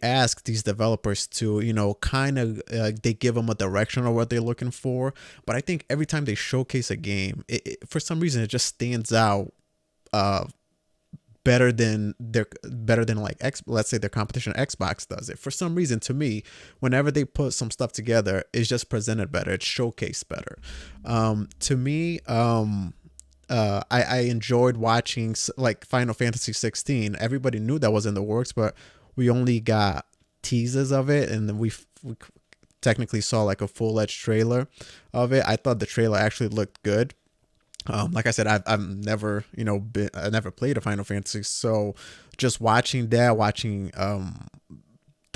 Speaker 1: ask these developers to kind of they give them a direction of what they're looking for. But I think every time they showcase a game, for some reason it just stands out better than like let's say their competition Xbox does it. For some reason, to me, whenever they put some stuff together, it's just presented better, it's showcased better. To me, I enjoyed watching like Final Fantasy 16. Everybody knew that was in the works, but we only got teases of it, and then we technically saw like a full-fledged trailer of it. I thought the trailer actually looked good. Like I said, I've never I never played a Final Fantasy, so just watching the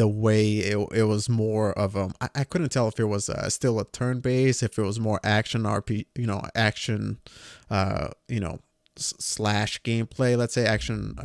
Speaker 1: way it was more of I couldn't tell if it was still a turn based, if it was more action action slash gameplay, let's say action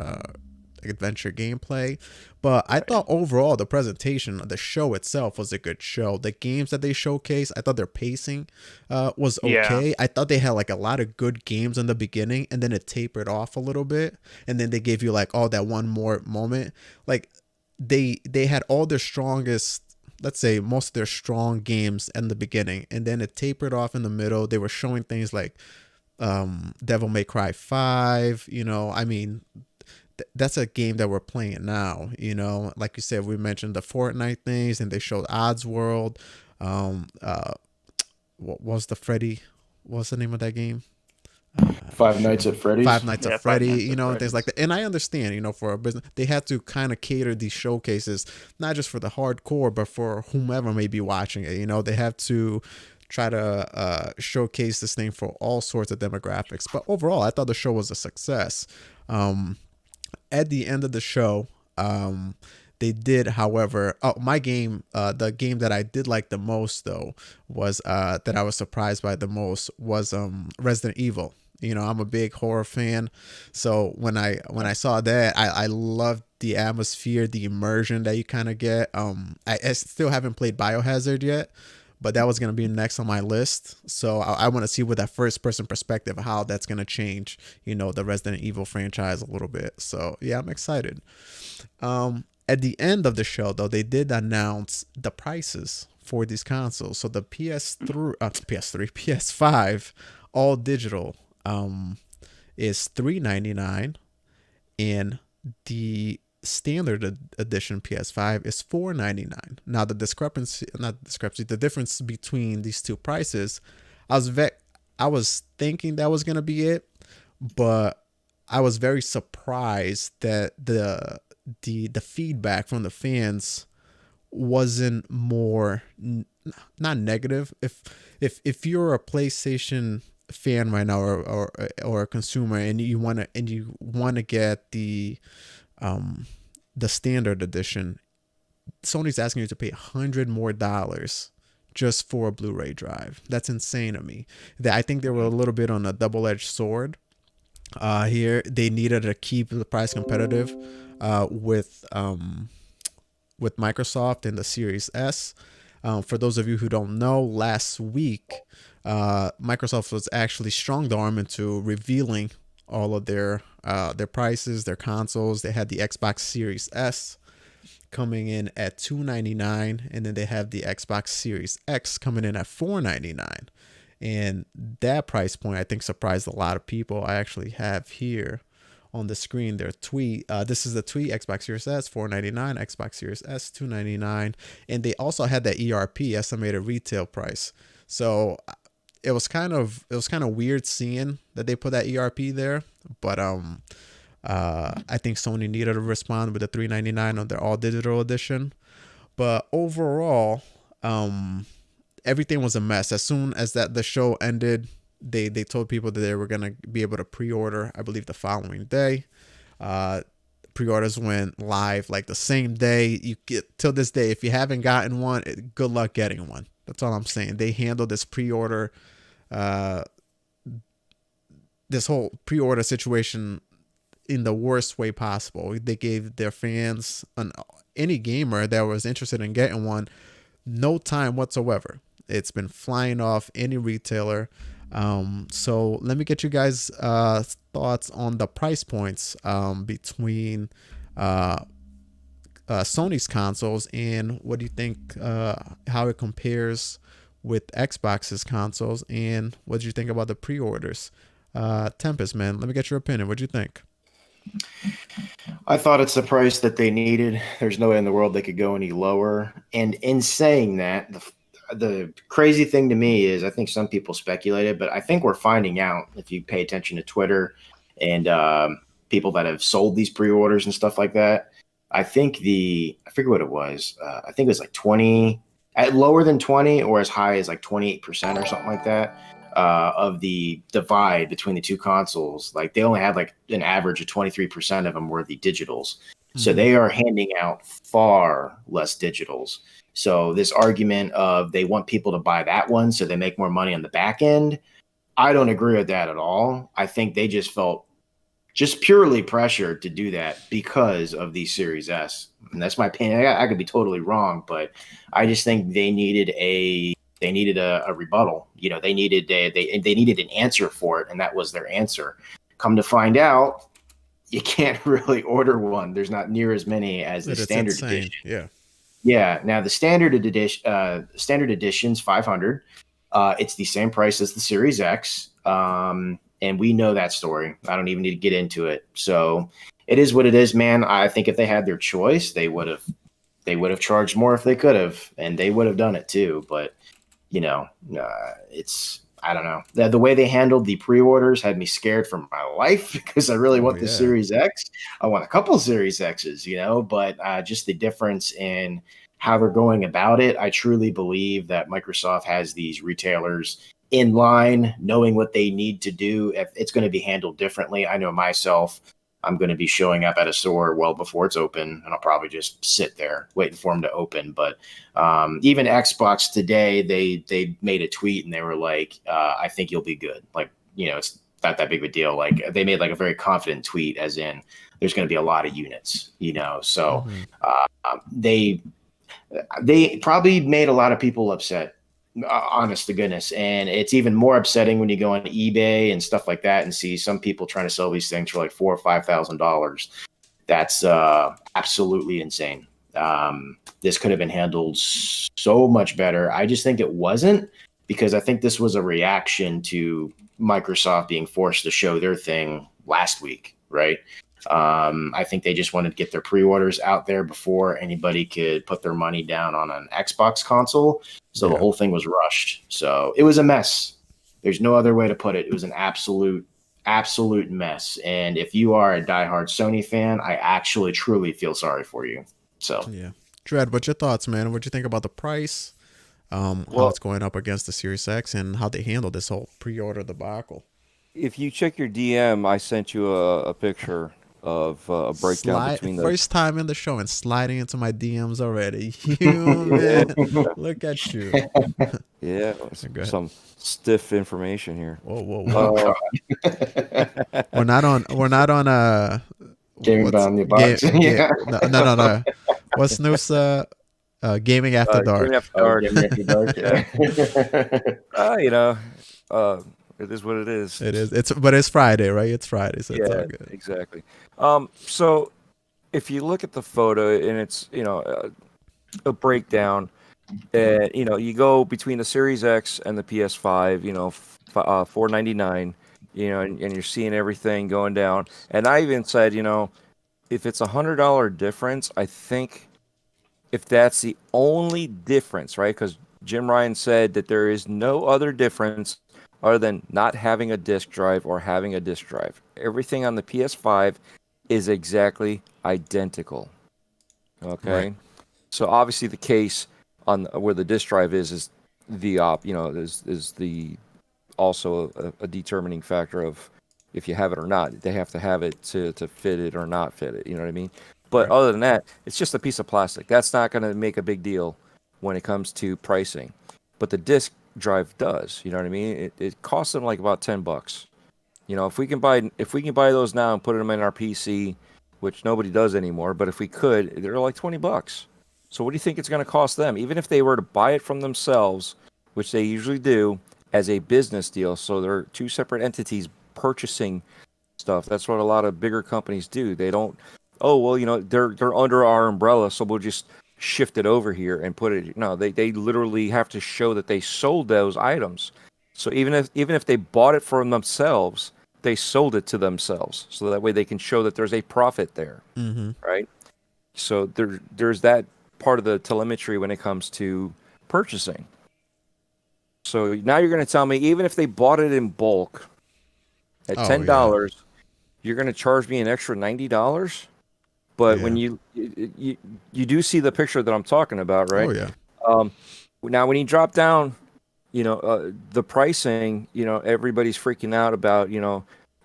Speaker 1: adventure gameplay. But I thought overall the presentation of the show itself was a good show. The games that they showcased, I thought their pacing was okay. I thought they had like a lot of good games in the beginning, and then it tapered off a little bit, and then they gave you like that one more moment. Like they had all their strongest, let's say most of their strong games in the beginning, and then it tapered off in the middle. They were showing things like Devil May Cry 5. I mean, that's a game that we're playing now. Like you said, we mentioned the Fortnite things, and they showed Odds World. What was what's the name of that game?
Speaker 3: Five Nights at Freddy's.
Speaker 1: Five Nights at Freddy, and things like that. And I understand, for a business, they had to kind of cater these showcases, not just for the hardcore, but for whomever may be watching it. They have to try to showcase this thing for all sorts of demographics. But overall, I thought the show was a success. At the end of the show, they did, however, my game, the game that I did like the most, though, was that I was surprised by the most was Resident Evil. I'm a big horror fan, so when I saw that, I loved the atmosphere, the immersion that you kind of get. I still haven't played Biohazard yet, but that was going to be next on my list. So I want to see with that first person perspective how that's going to change, the Resident Evil franchise a little bit. So yeah, I'm excited. At the end of the show, though, they did announce the prices for these consoles. So the PS5 all digital is $399, and the standard edition PS5 is $499. Now the difference between these two prices, I was thinking that was gonna be it, but I was very surprised that the feedback from the fans wasn't more not negative. If you're a PlayStation fan right now, or a consumer, and you want to get the standard edition, Sony's asking you to pay $100 more just for a Blu-ray drive. That's insane to me. I think they were a little bit on a double-edged sword. Here they needed to keep the price competitive with Microsoft and the Series S. For those of you who don't know, last week Microsoft was actually strong-armed into revealing all of their prices, their consoles. They had the Xbox Series S coming in at $299, and then they have the Xbox Series X coming in at $499. And that price point, I think, surprised a lot of people. I actually have here on the screen their tweet. This is the tweet: Xbox Series S $499, Xbox Series S $299, and they also had that ERP, estimated retail price. So it was kind of weird seeing that they put that ERP there, but I think Sony needed to respond with the $399 on their all digital edition. But overall, everything was a mess. As soon as the show ended, they told people that they were gonna be able to pre-order, I believe, the following day. Pre-orders went live like the same day. You get till this day, if you haven't gotten one, good luck getting one. That's all I'm saying. They handled this pre-order, this whole pre-order situation in the worst way possible. They gave their fans, any gamer that was interested in getting one, no time whatsoever. It's been flying off any retailer. So let me get you guys thoughts on the price points between Sony's consoles, and what do you think, how it compares with Xbox's consoles, and what do you think about the pre-orders? Tempest, man, let me get your opinion. What do you think?
Speaker 3: I thought it's the price that they needed. There's no way in the world they could go any lower. And in saying that, the crazy thing to me is, I think some people speculated, but I think we're finding out, if you pay attention to Twitter and people that have sold these pre-orders and stuff like that. I think I forget what it was. I think it was like 20, at lower than 20 or as high as like 28% or something like that. Of the divide between the two consoles. Like, they only had like an average of 23% of them were the digitals. So they are handing out far less digitals. So this argument of they want people to buy that one so they make more money on the back end, I don't agree with that at all. I think they just felt just purely pressured to do that because of the Series S. And that's my opinion. I could be totally wrong, but I just think they needed a rebuttal. You know, they needed an answer for it, and that was their answer. Come to find out, you can't really order one. There's not near as many as the standard edition. Yeah. Now the standard edition's $500. It's the same price as the Series X, and we know that story. I don't even need to get into it. So it is what it is, man. I think if they had their choice, they would have charged more if they could have, and they would have done it too. But you know, I don't know. The way they handled the pre-orders had me scared for my life, because I really want the Series X. I want a couple Series X's, you know, but just the difference in how they're going about it. I truly believe that Microsoft has these retailers in line, knowing what they need to do. If it's going to be handled differently. I know myself, I'm going to be showing up at a store well before it's open, and I'll probably just sit there waiting for them to open. But even Xbox today, they made a tweet and they were like, I think you'll be good. Like, you know, it's not that big of a deal. Like, they made like a very confident tweet, as in there's going to be a lot of units, you know. So they probably made a lot of people upset. Honest to goodness. And it's even more upsetting when you go on eBay and stuff like that and see some people trying to sell these things for like $4,000 or $5,000. That's absolutely insane. This could have been handled so much better. I just think it wasn't, because I think this was a reaction to Microsoft being forced to show their thing last week, right? I think they just wanted to get their pre-orders out there before anybody could put their money down on an Xbox console. So the whole thing was rushed. So it was a mess. There's no other way to put it. It was an absolute absolute mess. And if you are a diehard Sony fan, I actually truly feel sorry for you. So
Speaker 1: yeah, Dread, what's your thoughts, man? What do you think about the price? How it's going up against the Series X and how they handle this whole pre-order debacle.
Speaker 5: If you check your DM, I sent you a picture of a breakdown between the
Speaker 1: first time in the show and sliding into my DMs already. You man, look at you.
Speaker 5: Yeah, some stiff information here.
Speaker 1: Whoa. We're not on
Speaker 3: Gaming Behind the Box.
Speaker 1: No. What's news? Gaming After Dark.
Speaker 5: Gaming After Dark.
Speaker 3: Gaming After Dark.
Speaker 5: Yeah. It is what it is.
Speaker 1: It is. But it's Friday, right? It's Friday, so it's all good.
Speaker 5: Exactly. So if you look at the photo and it's a breakdown, you go between the Series X and the PS5, $499, and you're seeing everything going down. And I even said, if it's $100 difference, I think if that's the only difference, right? Because Jim Ryan said that there is no other difference other than not having a disk drive or having a disk drive. Everything on the PS5 is exactly identical. Okay, right. So obviously the case on where the disk drive is the is the also a determining factor of if you have it or not. They have to have it to fit it or not fit it. You know what I mean? But other than that, it's just a piece of plastic. That's not going to make a big deal when it comes to pricing. But the disk drive does. You know what I mean? It costs them like about $10. If we can buy those now and put them in our PC, which nobody does anymore, but if we could, they're like $20. So what do you think it's going to cost them? Even if they were to buy it from themselves, which they usually do as a business deal, so they're two separate entities purchasing stuff. That's what a lot of bigger companies do. They don't, they're under our umbrella, so we'll just shift it over here and put it. No, they literally have to show that they sold those items. So even if they bought it from themselves, they sold it to themselves, so that way they can show that there's a profit there, right? So there's that part of the telemetry when it comes to purchasing. So now you're going to tell me, even if they bought it in bulk at $10, you're going to charge me an extra $90? But when you do see the picture that I'm talking about, right?
Speaker 1: Oh, yeah.
Speaker 5: Now, when you drop down, the pricing, everybody's freaking out about,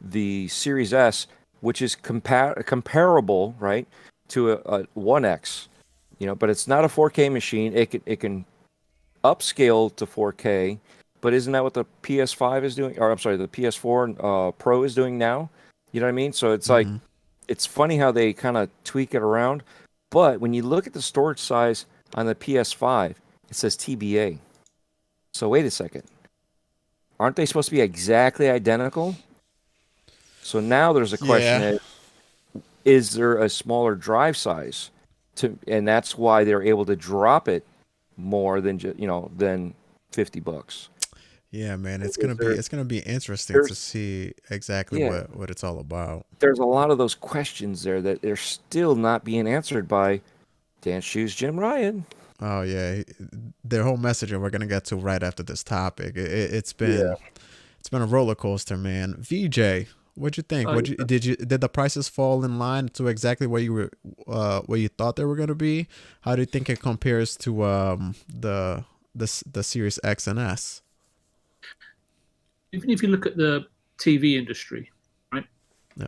Speaker 5: the Series S, which is comparable, right, to a 1X, but it's not a 4K machine. It can upscale to 4K, but isn't that what the PS5 is doing? Or I'm sorry, the PS4 Pro is doing now? You know what I mean? So it's like, it's funny how they kind of tweak it around. But when you look at the storage size on the PS5, it says TBA. So wait a second. Aren't they supposed to be exactly identical? So now there's a question: is there a smaller drive size? And that's why they're able to drop it more than than $50.
Speaker 1: Yeah, man, it's gonna be interesting to see exactly what it's all about.
Speaker 5: There's a lot of those questions there that they're still not being answered by Dan Shoes Jim Ryan.
Speaker 1: Oh yeah, their whole message, and we're gonna get to right after this topic. It's been a roller coaster, man. VJ, what'd you think? Did the prices fall in line to exactly what you thought they were gonna be? How do you think it compares to the Series X and S?
Speaker 4: Even if you look at the TV industry, right?
Speaker 1: Yeah.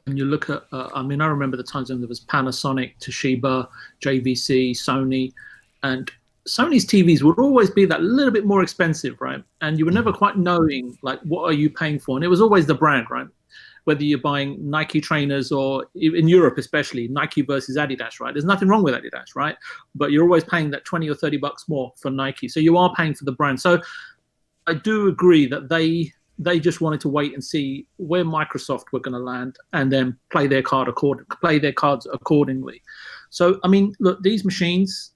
Speaker 4: And you look at, I remember the times when there was Panasonic, Toshiba, JVC, Sony, and Sony's TVs would always be that little bit more expensive, right? And you were never quite knowing, like, what are you paying for? And it was always the brand, right? Whether you're buying Nike trainers or in Europe, especially Nike versus Adidas, right? There's nothing wrong with Adidas, right? But you're always paying that $20 or $30 more for Nike. So you are paying for the brand. So I do agree that they just wanted to wait and see where Microsoft were going to land and then play their cards accordingly. So, look, these machines,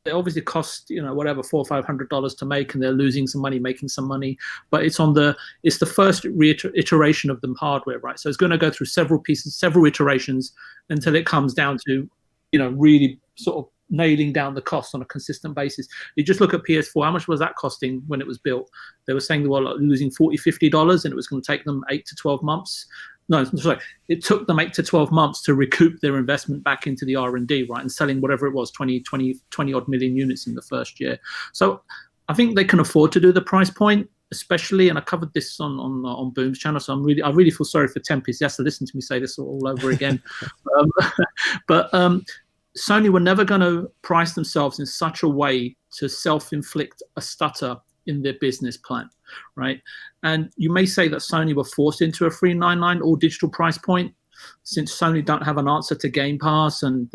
Speaker 4: they obviously cost, whatever, $400 or $500 to make, and they're losing some money, making some money. But it's the first iteration of the hardware, right? So it's going to go through several iterations until it comes down to, really sort of nailing down the costs on a consistent basis. You just look at PS4, how much was that costing when it was built? They were saying they were losing $40-50 and it was going to take them 8 to 12 months. No, sorry, it took them 8 to 12 months to recoup their investment back into the R&D, right, and selling whatever it was, 20 odd million units in the first year. So I think they can afford to do the price point, especially, and I covered this on Boom's channel, so I really feel sorry for Tempest. He has to listen to me say this all over again. But Sony were never going to price themselves in such a way to self-inflict a stutter in their business plan, right? And you may say that Sony were forced into a $399 all digital price point, since Sony don't have an answer to Game Pass, and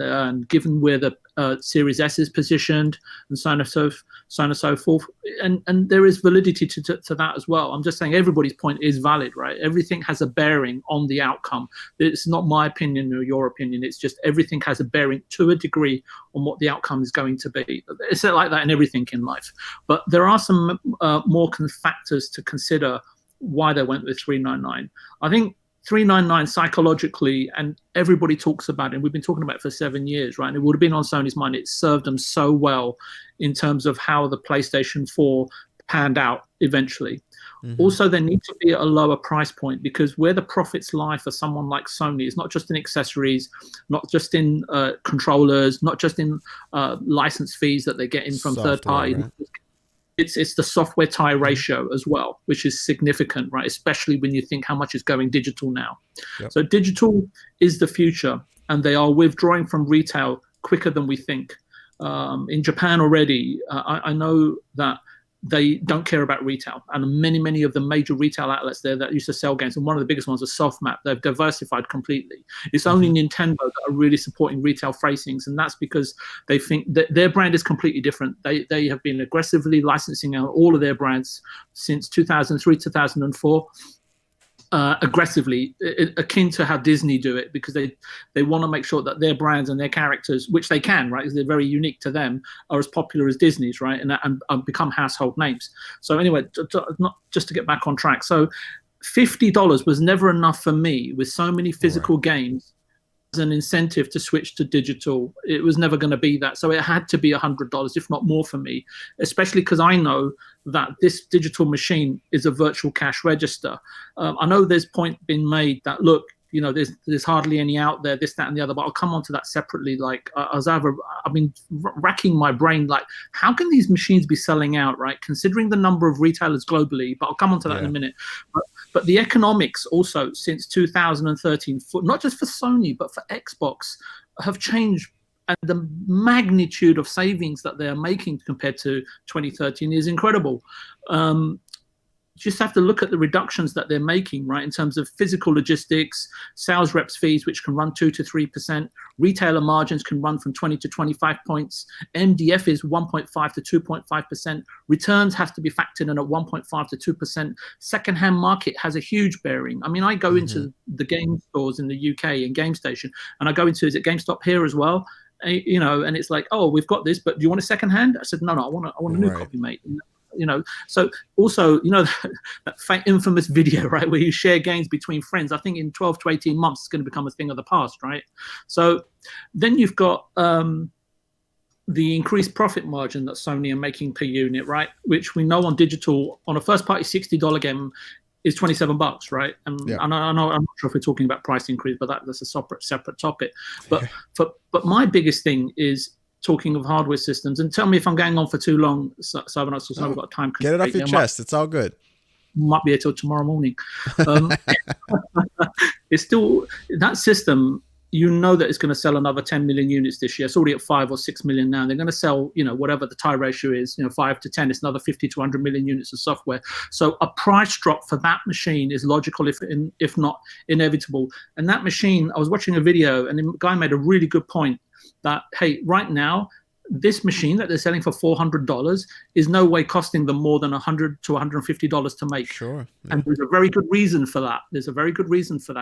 Speaker 4: given where the Series S is positioned, and so on and so forth, and there is validity to that as well. I'm just saying everybody's point is valid, right? Everything has a bearing on the outcome. It's not my opinion or your opinion. It's just everything has a bearing to a degree on what the outcome is going to be. It's like that in everything in life. But there are some more factors to consider why they went with $399. I think $399 psychologically, and everybody talks about it, and we've been talking about it for 7 years, right? And it would have been on Sony's mind. It served them so well in terms of how the PlayStation 4 panned out eventually. Mm-hmm. Also, there needs to be a lower price point, because where the profits lie for someone like Sony is not just in accessories, not just in controllers, not just in license fees that they get in from third parties. Right? It's the software tie ratio as well, which is significant, right? Especially when you think how much is going digital now. Yep. So digital is the future, and they are withdrawing from retail quicker than we think. In Japan already, I know that they don't care about retail, and many of the major retail outlets there that used to sell games, and one of the biggest ones is SoftMap. They've diversified completely. It's only Nintendo that are really supporting retail facings, and that's because they think that their brand is completely different. They have been aggressively licensing out all of their brands since 2003, 2004. Aggressively, akin to how Disney do it, because they want to make sure that their brands and their characters, which they can, right, because they're very unique to them, are as popular as Disney's, right, and become household names. So anyway, not just to get back on track. So $50 was never enough for me with so many physical games as an incentive to switch to digital. It was never going to be that. So it had to be $100, if not more for me, especially because I know that this digital machine is a virtual cash register. I know there's point been made that, look, you know, there's hardly any out there, this, that, and the other, but I'll come on to that separately. Like, I've been racking my brain, like, how can these machines be selling out, right, considering the number of retailers globally? But I'll come on to that in a minute. But the economics also since 2013, not just for Sony, but for Xbox, have changed. And the magnitude of savings that they're making compared to 2013 is incredible. Just have to look at the reductions that they're making, right, in terms of physical logistics, sales reps fees, which can run 2 to 3%. Retailer margins can run from 20 to 25 points. MDF is 1.5 to 2.5%. Returns have to be factored in at 1.5 to 2%. Secondhand market has a huge bearing. I mean, I go into the game stores in the UK and GameStation, and I go into, is it GameStop here as well? You know, and it's like, oh, we've got this, but do you want a secondhand? I said, no, I want a new copy, mate. You know, so also, you know, that infamous video, right, where you share games between friends. I think in 12 to 18 months, it's going to become a thing of the past, right? So then you've got the increased profit margin that Sony are making per unit, right, which we know on digital, on a first-party $60 game, is $27, right? And I know, I'm not sure if we're talking about price increase, but that's a separate topic. But my biggest thing is talking of hardware systems, and tell me if I'm going on for too long, so I've got time.
Speaker 1: Get it off your chest. It's all good.
Speaker 4: Might be here till tomorrow morning. It's still that system. You know that it's going to sell another 10 million units this year. It's already at 5 or 6 million now. They're going to sell, you know, whatever the tie ratio is, you know, 5 to 10. It's another 50 to 100 million units of software. So a price drop for that machine is logical, if not inevitable. And that machine, I was watching a video, and the guy made a really good point that, hey, right now, this machine that they're selling for $400 is no way costing them more than $100 to $150 to make.
Speaker 1: Sure. Yeah.
Speaker 4: And there's a very good reason for that.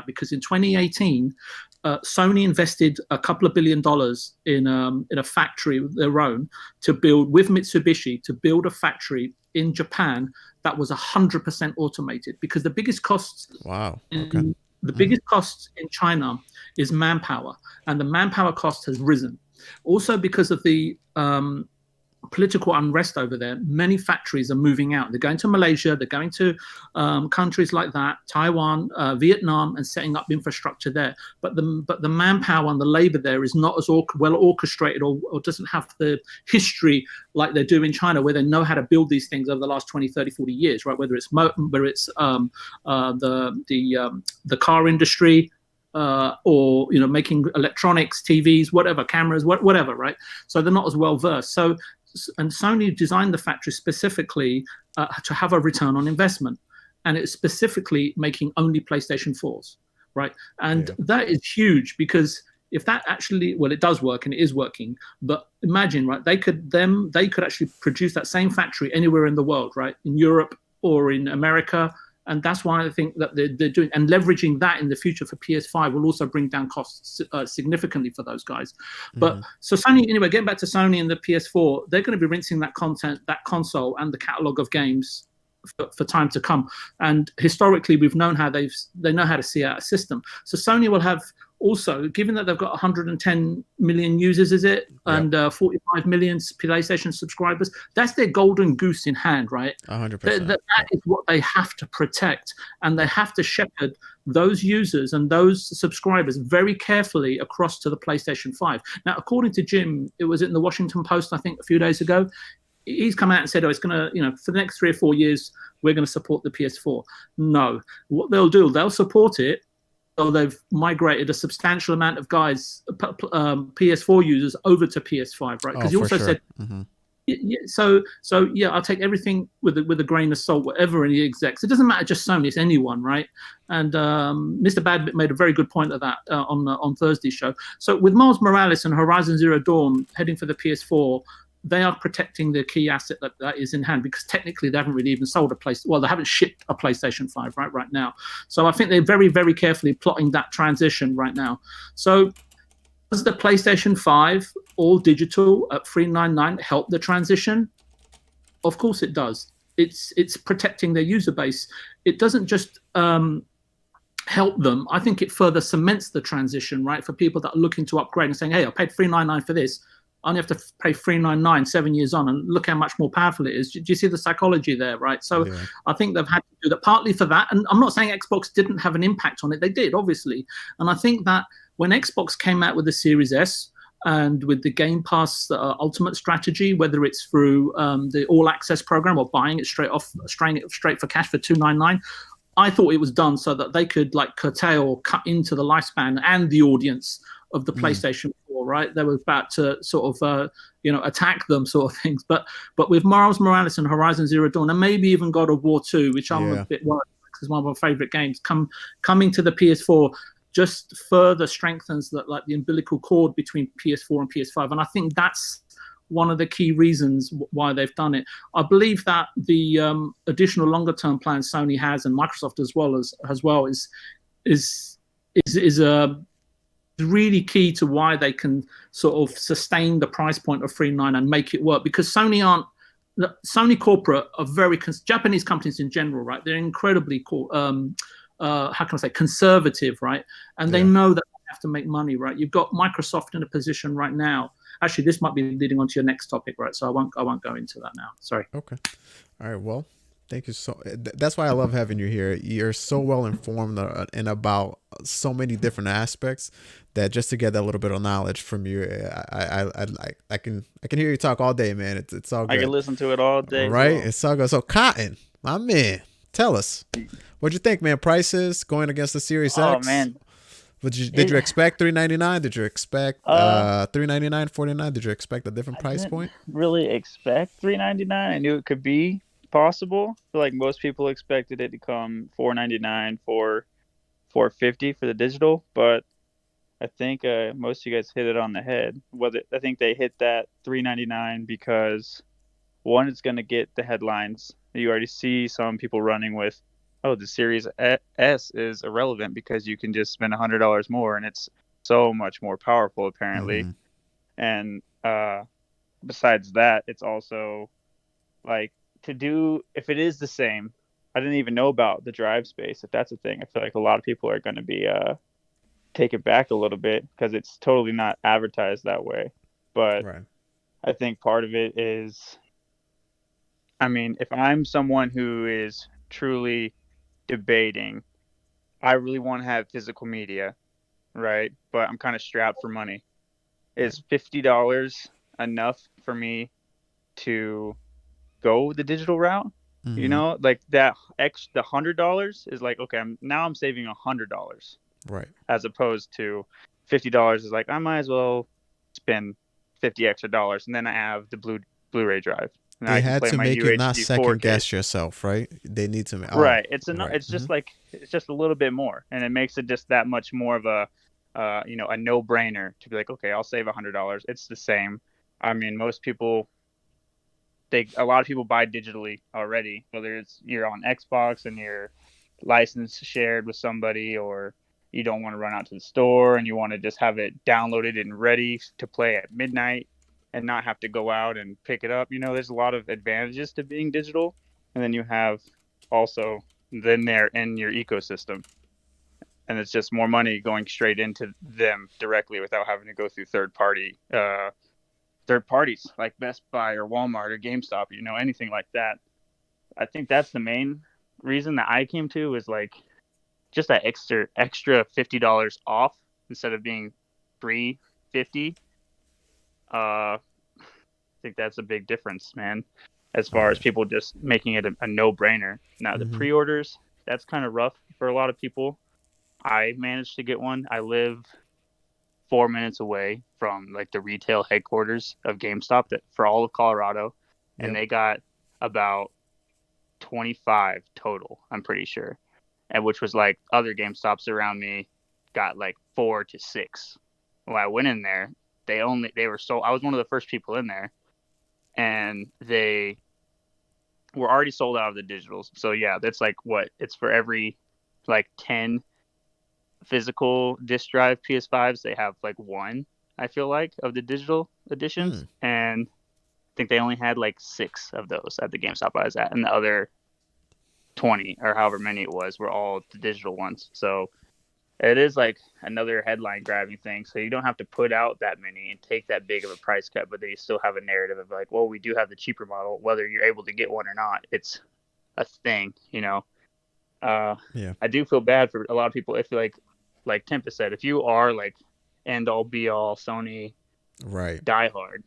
Speaker 4: Because in 2018, Sony invested a couple of $1 billion in a factory of their own to build, with Mitsubishi, to build a factory in Japan that was 100% automated, because the biggest costs biggest costs in China is manpower, and the manpower cost has risen. Also, because of the political unrest over there, many factories are moving out. They're going to Malaysia, they're going to countries like that, Taiwan, Vietnam, and setting up infrastructure there. But the manpower and the labor there is not as well orchestrated, or doesn't have the history like they do in China, where they know how to build these things over the last 20, 30, 40 years, right? Whether it's the car industry, or making electronics, TVs, whatever, cameras, whatever, right? So they're not as well versed. And Sony designed the factory specifically to have a return on investment, and it's specifically making only PlayStation 4s, right? And that is huge, because if that actually, well, it does work and it is working, but imagine, right? They could actually produce that same factory anywhere in the world, right? In Europe or in America. And that's why I think that they're doing, and leveraging that in the future for PS5 will also bring down costs significantly for those guys. But so Sony, anyway, getting back to Sony and the PS4, they're going to be rinsing that content, that console, and the catalog of games for time to come. And historically, we've known how they know how to see out a system. So Sony will have also, given that they've got 110 million users, is it, and 45 million PlayStation subscribers, that's their golden goose in hand, right?
Speaker 1: 100%.
Speaker 4: That is what they have to protect, and they have to shepherd those users and those subscribers very carefully across to the PlayStation 5. Now, according to Jim, it was in the Washington Post, I think, a few days ago. He's come out and said, it's going to, for the next 3 or 4 years, we're going to support the PS4. No. What they'll do, they'll support it. So they've migrated a substantial amount of guys, PS4 users, over to PS5, right? Because you also said, I'll take everything with a grain of salt, whatever any execs. It doesn't matter just Sony, it's anyone, right? And Mr. Badbit made a very good point of that on Thursday's show. So with Miles Morales and Horizon Zero Dawn heading for the PS4, they are protecting the key asset that is in hand, because technically they haven't really even sold they haven't shipped a PlayStation 5 right now. So I think they're very, very carefully plotting that transition right now. So does the PlayStation 5 all digital at $399 help the transition? Of course it does. It's protecting their user base. It doesn't just help them. I think it further cements the transition, right? For people that are looking to upgrade and saying, hey, I paid $399 for this, I only have to pay $399 7 years on, and look how much more powerful it is. Do you see the psychology there, right? So I think they've had to do that partly for that. And I'm not saying Xbox didn't have an impact on it. They did, obviously. And I think that when Xbox came out with the Series S and with the Game Pass Ultimate strategy, whether it's through the All Access program or buying it straight for cash for $299, I thought it was done so that they could curtail or cut into the lifespan and the audience of the PlayStation 4, right? They were about to sort of, attack them, sort of things. But with Miles Morales and Horizon Zero Dawn, and maybe even God of War 2, which I'm a bit worried because it's one of my favorite games, coming to the PS4 just further strengthens the umbilical cord between PS4 and PS5. And I think that's one of the key reasons why they've done it. I believe that the additional longer term plans Sony has, and Microsoft as well is really key to why they can sort of sustain the price point of $399 and make it work. Because Sony corporate are very Japanese companies in general, right? They're incredibly conservative, right? And they know that they have to make money, right? You've got Microsoft in a position right now. Actually, this might be leading on to your next topic, right? So I won't go into that now. Sorry.
Speaker 1: Okay. All right. Well, thank you. That's why I love having you here. You're so well informed and about so many different aspects that just to get that little bit of knowledge from you, I can hear you talk all day, man. It's all good.
Speaker 2: I can listen to it all day.
Speaker 1: Right. Well. It's all good. So Cotton, my man, tell us, what'd you think, man? Prices going against the Series X?
Speaker 2: Oh man.
Speaker 1: Did you expect $399? Did you expect $399, $49? Did you expect a different price point?
Speaker 2: Really expect $399. I knew it could be possible. I feel like most people expected it to come $499, $450 for the digital, but I think most of you guys hit it on the head. I think they hit that $399 because one, it's going to get the headlines. You already see some people running with, oh, the Series S is irrelevant because you can just spend $100 more and it's so much more powerful, apparently. And besides that, it's also if it is the same, I didn't even know about the drive space. If that's a thing, I feel like a lot of people are going to be take it back a little bit because it's totally not advertised that way. But
Speaker 1: Right.
Speaker 2: I think part of it is, I mean, if I'm someone who is truly debating, I really want to have physical media, right? But I'm kind of strapped for money.
Speaker 1: Right.
Speaker 2: Is $50 enough for me to go the digital route? You
Speaker 1: Mm-hmm.
Speaker 2: know, like the $100 is like, okay, I'm saving $100
Speaker 1: Right.
Speaker 2: as opposed to $50 is like, I might as well spend 50 extra dollars, and then I have the Blu-ray drive, and
Speaker 1: They
Speaker 2: I can
Speaker 1: had
Speaker 2: play
Speaker 1: to
Speaker 2: my
Speaker 1: make you not
Speaker 2: UHD
Speaker 1: second
Speaker 2: 4K.
Speaker 1: guess yourself, right? They need to.
Speaker 2: Right.
Speaker 1: Right.
Speaker 2: It's just like it's just a little bit more, and it makes it just that much more of a a no-brainer to be like, okay, I'll save $100. It's the same. I mean, most people, a lot of people buy digitally already, whether it's you're on Xbox and your license shared with somebody, or you don't want to run out to the store and you want to just have it downloaded and ready to play at midnight and not have to go out and pick it up. There's a lot of advantages to being digital, and then you have also then they're in your ecosystem, and it's just more money going straight into them directly without having to go through third parties like Best Buy or Walmart or GameStop, anything like that. I think that's the main reason that I came to, is like just that extra $50 off instead of being free 50. I think that's a big difference, man, as
Speaker 1: Oh
Speaker 2: far as
Speaker 1: yeah.
Speaker 2: people just making it a no-brainer. Now the
Speaker 1: Mm-hmm.
Speaker 2: pre-orders, that's kind of rough for a lot of people. I managed to get one. I live 4 minutes away from like the retail headquarters of GameStop that for all of Colorado, and
Speaker 1: Yep.
Speaker 2: they got about 25 total, I'm pretty sure, and which was like other GameStops around me got like 4 to 6. When I went in there, they were sold. I was one of the first people in there, and they were already sold out of the digitals. So yeah, that's like what it's for every like 10 physical disc drive PS5s, they have like one, I feel like, of the digital editions,
Speaker 1: Hmm.
Speaker 2: and I think they only had like 6 of those at the GameStop I was at, and the other 20 or however many it was were all the digital ones. So it is like another headline grabbing thing. So you don't have to put out that many and take that big of a price cut, but then you still have a narrative of like, well, we do have the cheaper model, whether you're able to get one or not. It's a thing.
Speaker 1: Yeah.
Speaker 2: I do feel bad for a lot of people if like Tempest said, if you are like end all be all Sony
Speaker 1: Right.
Speaker 2: diehard,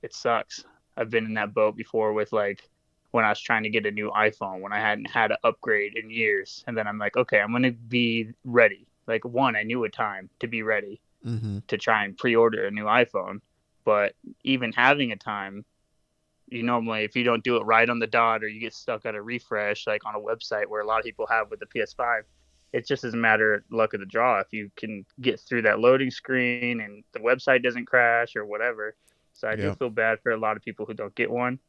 Speaker 2: it sucks. I've been in that boat before with like when I was trying to get a new iPhone when I hadn't had an upgrade in years, and then I'm like, okay, I'm gonna be ready. Like I knew a time to be ready
Speaker 1: Mm-hmm.
Speaker 2: to try and pre-order a new iPhone, but even having a time, you normally, if you don't do it right on the dot or you get stuck at a refresh like on a website where a lot of people have with the PS5, it just is a matter of luck of the draw if you can get through that loading screen and the website doesn't crash or whatever. So I do
Speaker 1: Yep.
Speaker 2: feel bad for a lot of people who don't get one.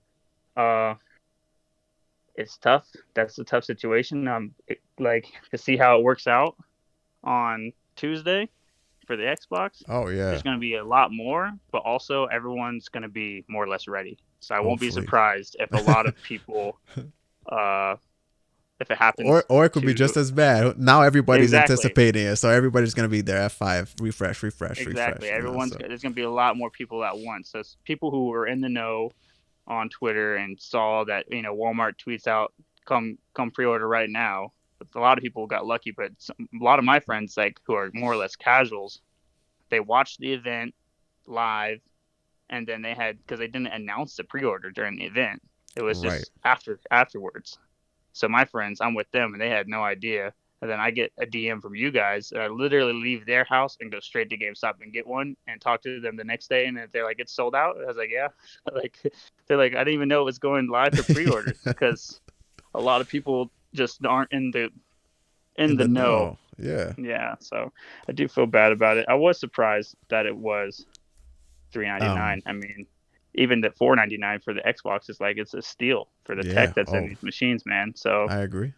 Speaker 2: It's tough. That's a tough situation. Like to see how it works out on Tuesday for the Xbox.
Speaker 1: Oh
Speaker 2: There's
Speaker 1: yeah.
Speaker 2: going to be a lot more, but also everyone's going to be more or less ready. So I won't be
Speaker 1: Hopefully.
Speaker 2: surprised if a lot of people, if it happens
Speaker 1: Or it could be
Speaker 2: to
Speaker 1: just as bad. Now everybody's
Speaker 2: exactly,
Speaker 1: anticipating it, so everybody's gonna be there at 5. Refresh, refresh,
Speaker 2: exactly.
Speaker 1: refresh.
Speaker 2: Everyone's
Speaker 1: So
Speaker 2: there's going to be a lot more people at once. So people who were in the know on Twitter and saw that Walmart tweets out come pre-order right now. But a lot of people got lucky, but a lot of my friends like who are more or less casuals, they watched the event live, and then they had, because they didn't announce the pre-order during the event, it was
Speaker 1: right.
Speaker 2: just afterwards. So my friends, I'm with them, and they had no idea. And then I get a DM from you guys, and I literally leave their house and go straight to GameStop and get one and talk to them the next day. And they're like, "It's sold out." I was like, "Yeah." Like they're like, "I didn't even know it was going live for pre-orders," because a lot of people just aren't in
Speaker 1: In
Speaker 2: the
Speaker 1: the
Speaker 2: know.
Speaker 1: know. Yeah.
Speaker 2: Yeah, so I do feel bad about it. I was surprised that it was $399. I mean, even the $499 for the Xbox is like it's a steal for the
Speaker 1: Yeah.
Speaker 2: tech that's in
Speaker 1: Oh,
Speaker 2: these machines, man. So
Speaker 1: I agree.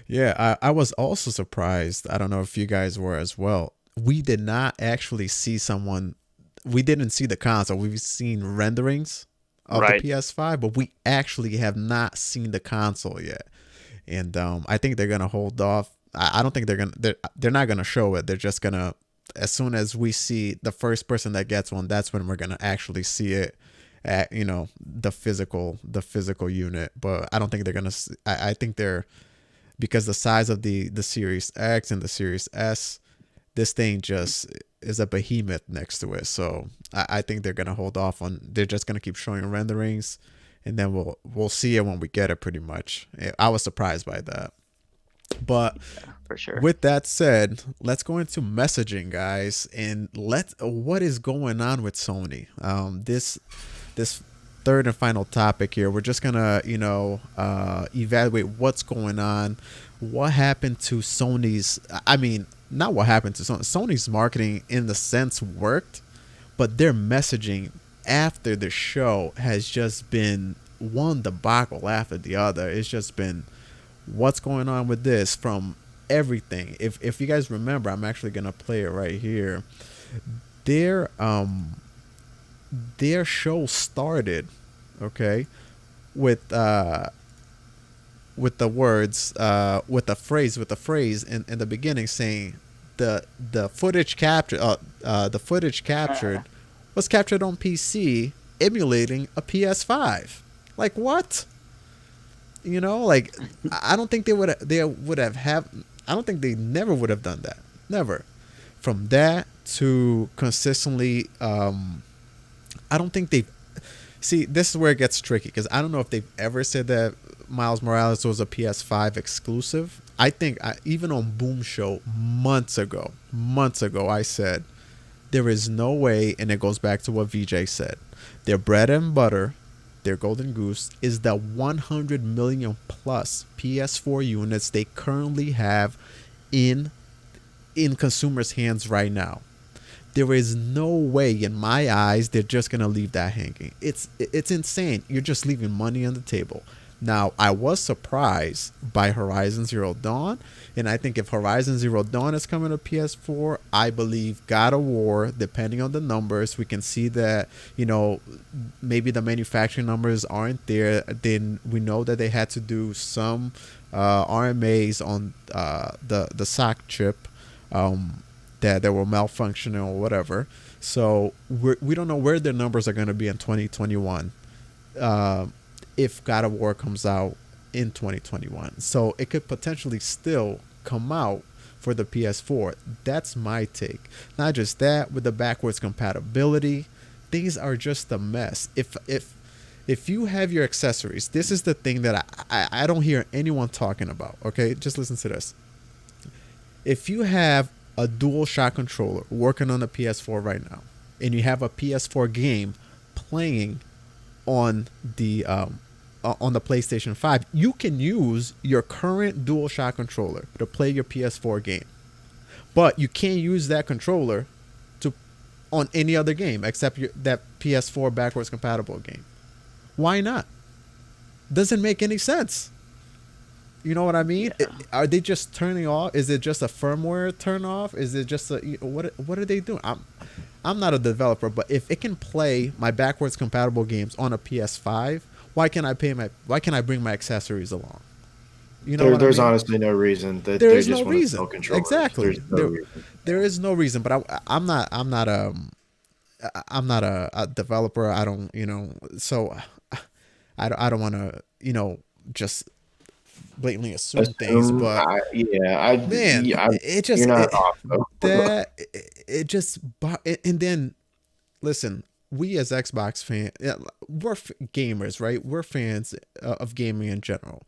Speaker 1: Yeah, I was also surprised. I don't know if you guys were as well. We did not actually see someone. We didn't see the console. We've seen renderings of the
Speaker 2: right,
Speaker 1: PS5, but we actually have not seen the console yet. And I think they're gonna hold off. I don't think they're not gonna show it. They're just gonna as soon as we see the first person that gets one, that's when we're gonna actually see it at, you know, the physical unit. But I don't think they're gonna. I think they're, because the size of the Series X and the Series S, this thing just is a behemoth next to it. So I think they're gonna hold off on. They're just gonna keep showing renderings, and then we'll see it when we get it. Pretty much. I was surprised by that. But
Speaker 2: yeah, for sure.
Speaker 1: With that said, let's go into messaging, guys, and what is going on with Sony. This third and final topic here, we're just gonna, you know, evaluate what's going on, what happened to Sony's. I mean, not what happened to Sony. Sony's marketing, in the sense, worked, but their messaging after the show has just been one debacle after the other. It's just been, what's going on with this, from everything. If you guys remember, I'm actually gonna play it right here. Their show started, okay, with the words, with the phrase in the beginning, saying the footage captured was captured on PC emulating a PS5. Like, what? You know, like, I don't think they would have I don't think they never would have done that. Never. From that to consistently, I don't think they've. See, this is where it gets tricky, because I don't know if they've ever said that Miles Morales was a PS5 exclusive. I think even on Boom Show months ago, I said there is no way, and it goes back to what VJ said. Their bread and butter, their golden goose, is the 100 million plus PS4 units they currently have in consumers' hands right now. There is no way, in my eyes, they're just gonna leave that hanging. It's insane. You're just leaving money on the table. Now, I was surprised by Horizon Zero Dawn, and I think if Horizon Zero Dawn is coming to PS4, I believe God of War, depending on the numbers, we can see that, you know, maybe the manufacturing numbers aren't there. Then we know that they had to do some RMAs on the SOC chip, that were malfunctioning or whatever. So we don't know where their numbers are going to be in 2021. If God of War comes out in 2021. So it could potentially still come out for the PS4. That's my take. Not just that, with the backwards compatibility, things are just a mess. If you have your accessories, this is the thing that I don't hear anyone talking about. Okay, just listen to this. If you have a DualShock controller working on the PS4 right now, and you have a PS4 game playing on the PlayStation 5, you can use your current DualShock controller to play your PS4 game, but you can't use that controller on any other game except that PS4 backwards compatible game. Why not? Doesn't make any sense. You know what I mean?
Speaker 2: Yeah.
Speaker 1: Are they just turning off? Is it just a firmware turn off? Is it just what are they doing? I'm not a developer, but if it can play my backwards compatible games on a PS5, why can't I bring my accessories along? You know,
Speaker 3: there's honestly no reason that
Speaker 1: there
Speaker 3: they
Speaker 1: is
Speaker 3: just
Speaker 1: no
Speaker 3: want to
Speaker 1: reason.
Speaker 3: sell controllers.
Speaker 1: Exactly.
Speaker 3: Reason.
Speaker 1: There is no reason. But I'm not a developer. I don't, you know, so I don't want to, you know, just blatantly assume things. But it just, and then listen, we as Xbox fans, we're gamers, right? We're fans of gaming in general.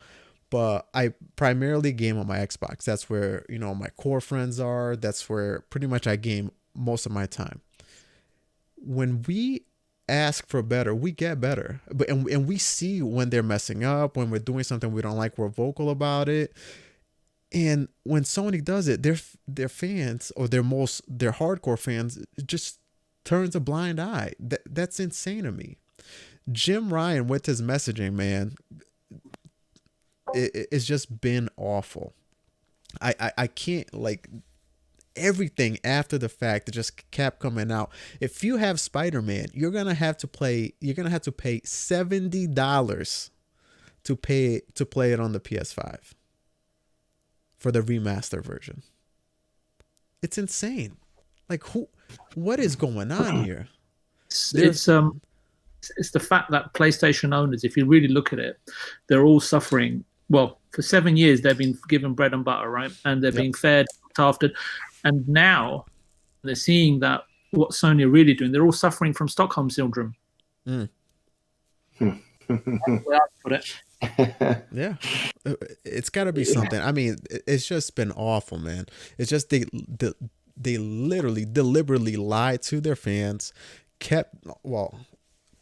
Speaker 1: But I primarily game on my Xbox. That's where, you know, my core friends are. That's where pretty much I game most of my time. When we ask for better, we get better. But and we see when they're messing up, when we're doing something we don't like, we're vocal about it. And when Sony does it, their fans, or their hardcore fans, just turns a blind eye. That's insane to me. Jim Ryan with his messaging, man, it's just been awful. I can't, like, everything after the fact that just kept coming out. If you have Spider-Man, you're gonna have to pay $70 to play it on the PS5 for the remaster version. It's insane. Like what is going on here?
Speaker 4: It's the fact that PlayStation owners, if you really look at it, they're all suffering. Well, for 7 years they've been given bread and butter, right? And they're being fed, looked after, and now they're seeing that what Sony are really doing. They're all suffering from Stockholm syndrome.
Speaker 1: Mm.
Speaker 4: Put it.
Speaker 1: Yeah, it's got to be something. I mean, it's just been awful, man. It's just they literally deliberately lied to their fans, kept, well,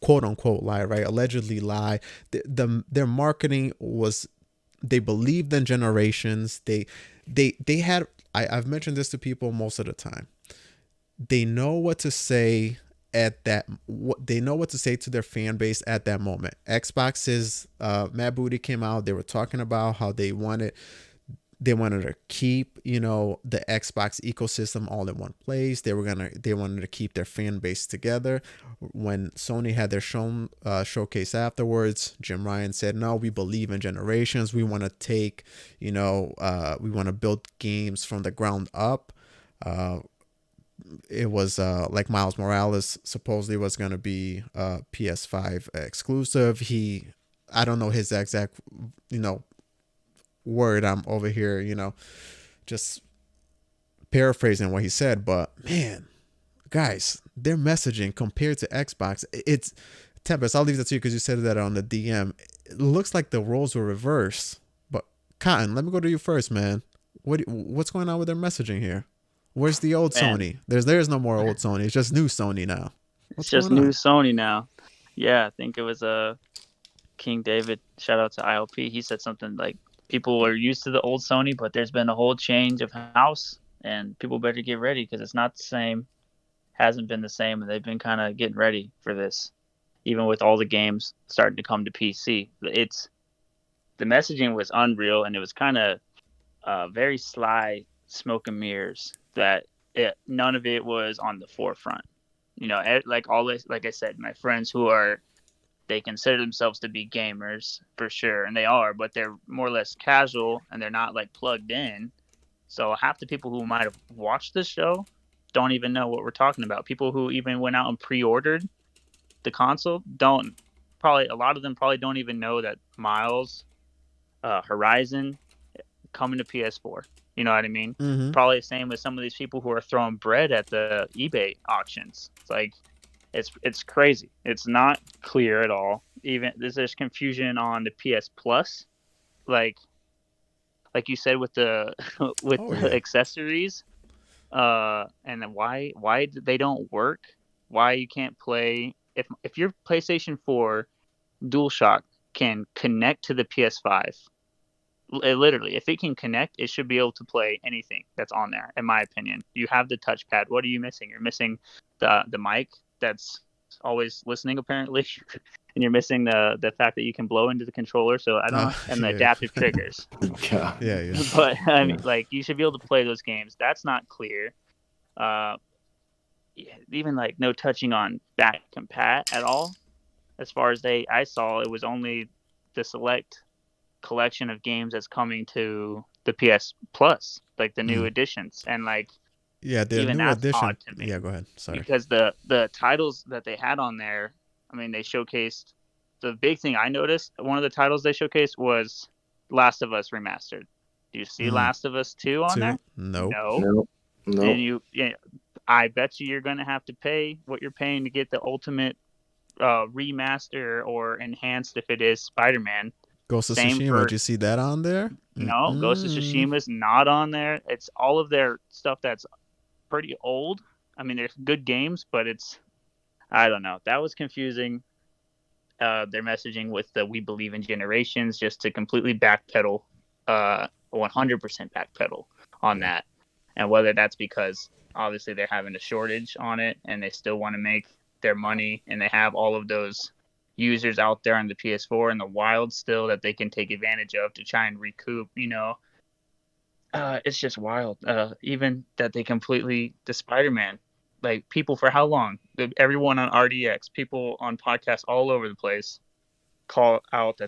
Speaker 1: quote unquote lie, right? Allegedly lie. Their marketing was, they believed in generations. They had, I've mentioned this to people most of the time. They know what to say at that, what they know what to say to their fan base at that moment. Xbox's Matt Booty came out. They were talking about how they wanted to keep, you know, the Xbox ecosystem all in one place. They wanted to keep their fan base together. When Sony had their showcase afterwards, Jim Ryan said, no, we believe in generations. We want to take, you know, we want to build games from the ground up. It was like Miles Morales supposedly was going to be PS5 exclusive. I don't know his exact, you know, word. I'm over here, you know, just paraphrasing what he said, but man, guys, their messaging compared to Xbox, it's Tempest. I'll leave that to you because you said that on the DM. It looks like the roles were reversed. But Cotton, let me go to you first, man. What's going on with their messaging here? Where's the old Sony? There's no more old Sony. It's just new Sony now.
Speaker 2: It's just new Sony now. Yeah, I think it was King David. Shout out to ILP. He said something like, people are used to the old Sony, but there's been a whole change of house, and people better get ready because it's not the same. Hasn't been the same, and they've been kind of getting ready for this. Even with all the games starting to come to PC, the messaging was unreal, and it was kind of very sly smoke and mirrors. That none of it was on the forefront. You know, like I said, my friends they consider themselves to be gamers for sure, and they are, but they're more or less casual, and they're not like plugged in. So half the people who might have watched the show don't even know what we're talking about. People who even went out and pre-ordered the console a lot of them probably don't even know that Miles Horizon coming to PS4. You know what I mean?
Speaker 1: Mm-hmm.
Speaker 2: Probably the same with some of these people who are throwing bread at the eBay auctions. It's like, it's crazy. It's not clear at all. Even there's confusion on the PS Plus, like you said with the accessories, and then why they don't work? Why you can't play if your PlayStation 4 DualShock can connect to the PS5. Literally, if it can connect, it should be able to play anything that's on there, in my opinion. You have the touchpad. What are you missing? You're missing the mic that's always listening, apparently. And you're missing the fact that you can blow into the controller. So I don't know. And the adaptive triggers.
Speaker 1: Yeah.
Speaker 2: But I mean, like, you should be able to play those games. That's not clear. Even like no touching on back compat at all. As far as I saw, it was only the select collection of games that's coming to the PS Plus, like the new editions, and like
Speaker 1: the new edition. Yeah, go ahead. Sorry.
Speaker 2: Because the titles that they had on there, I mean, they showcased the big thing I noticed. One of the titles they showcased was Last of Us Remastered. Do you see Last of Us 2 on there?
Speaker 1: No.
Speaker 2: And I bet you're gonna have to pay what you're paying to get the ultimate remaster or enhanced if it is Spider-Man.
Speaker 1: Ghost of Tsushima, did you see that on there?
Speaker 2: No, Ghost of Tsushima's not on there. It's all of their stuff that's pretty old. I mean, they're good games, but I don't know. That was confusing. Their messaging with the "We believe in generations" just to completely backpedal, 100% backpedal on that. And whether that's because obviously they're having a shortage on it and they still want to make their money, and they have all of those users out there on the PS4 and the wild still that they can take advantage of to try and recoup, you know. It's just wild. Even that they completely, the Spider-Man, like, people for how long? Everyone on RDX, people on podcasts all over the place call out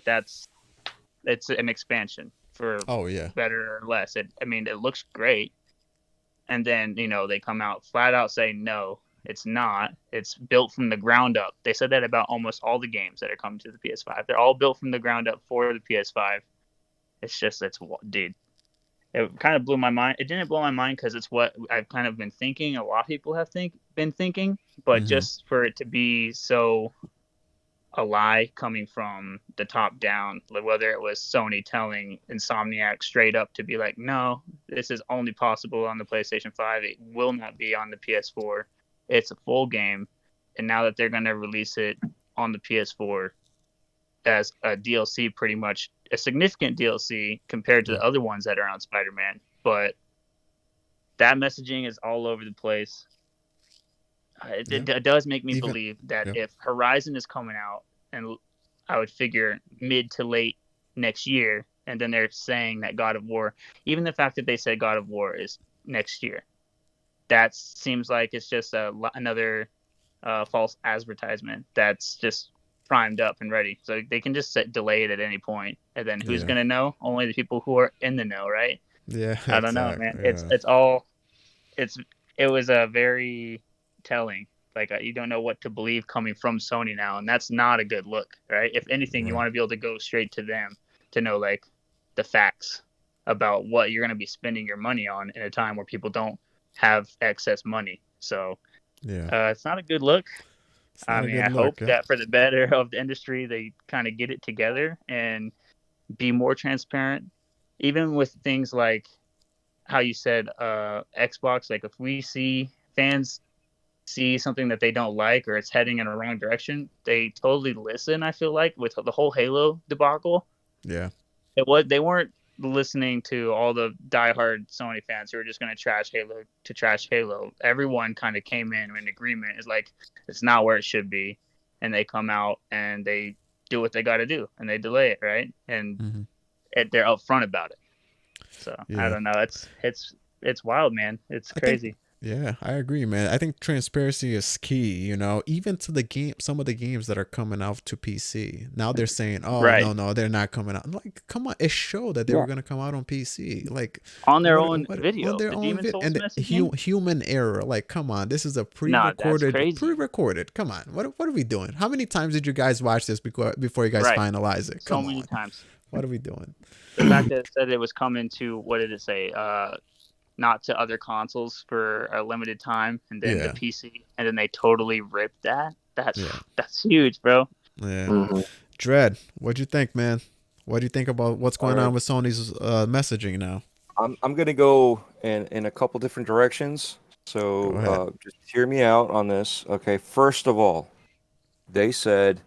Speaker 2: it's an expansion for better or less. It looks great. and then they come out flat out saying no, it's not. It's built from the ground up. They said that about almost all the games that are coming to the PS5. They're all built from the ground up for the PS5. Dude, it kind of blew my mind. It didn't blow my mind because it's what I've kind of been thinking. A lot of people have been thinking, but just for it to be so a lie coming from the top down, like whether it was Sony telling Insomniac straight up to be like, no, this is only possible on the PlayStation 5. It will not be on the PS4. It's a full game. And now that they're going to release it on the PS4 as a DLC, pretty much a significant DLC compared to the other ones that are on Spider-Man. But that messaging is all over the place. It does make me believe that if Horizon is coming out, and I would figure mid to late next year, and then they're saying that God of War, even the fact that they said God of War is next year, that seems like it's just another false advertisement that's just primed up and ready. So they can just delay it at any point, and then who's going to know? Only the people who are in the know, right?
Speaker 1: Yeah,
Speaker 2: I don't know, man. Yeah. It was a very telling. Like you don't know what to believe coming from Sony now, and that's not a good look, right? If anything, you want to be able to go straight to them to know like the facts about what you're going to be spending your money on in a time where people don't have excess money. So it's not a good look. I mean, I hope that for the better of the industry, they kind of get it together and be more transparent, even with things like how you said Xbox. Like if we see fans see something that they don't like or it's heading in a wrong direction, they totally listen. I feel like with the whole Halo debacle, they weren't listening to all the diehard Sony fans who were just going to trash Halo. Everyone kind of came in agreement. It's like it's not where it should be, and they come out and they do what they got to do and they delay it, right? And they're upfront about it. So I don't know. It's wild, man. It's crazy.
Speaker 1: I agree, man. I think transparency is key, even to the game, some of the games that are coming out to PC. Now they're saying, no, they're not coming out. I'm like, come on, it showed that they were going to come out on PC. Like
Speaker 2: on their own video. On their own video.
Speaker 1: And human error. Like, come on, this is a pre-recorded. Come on. What are we doing? How many times did you guys watch this before you guys finalize it?
Speaker 2: So many times.
Speaker 1: What are we doing?
Speaker 2: The fact that it said it was coming to, what did it say? Not to other consoles for a limited time, and then the PC, and then they totally ripped that. That's huge, bro.
Speaker 1: Yeah. Dread, what'd you think, man? What do you think about what's going on with Sony's messaging now?
Speaker 5: I'm gonna go in a couple different directions. So just hear me out on this. Okay, first of all, they said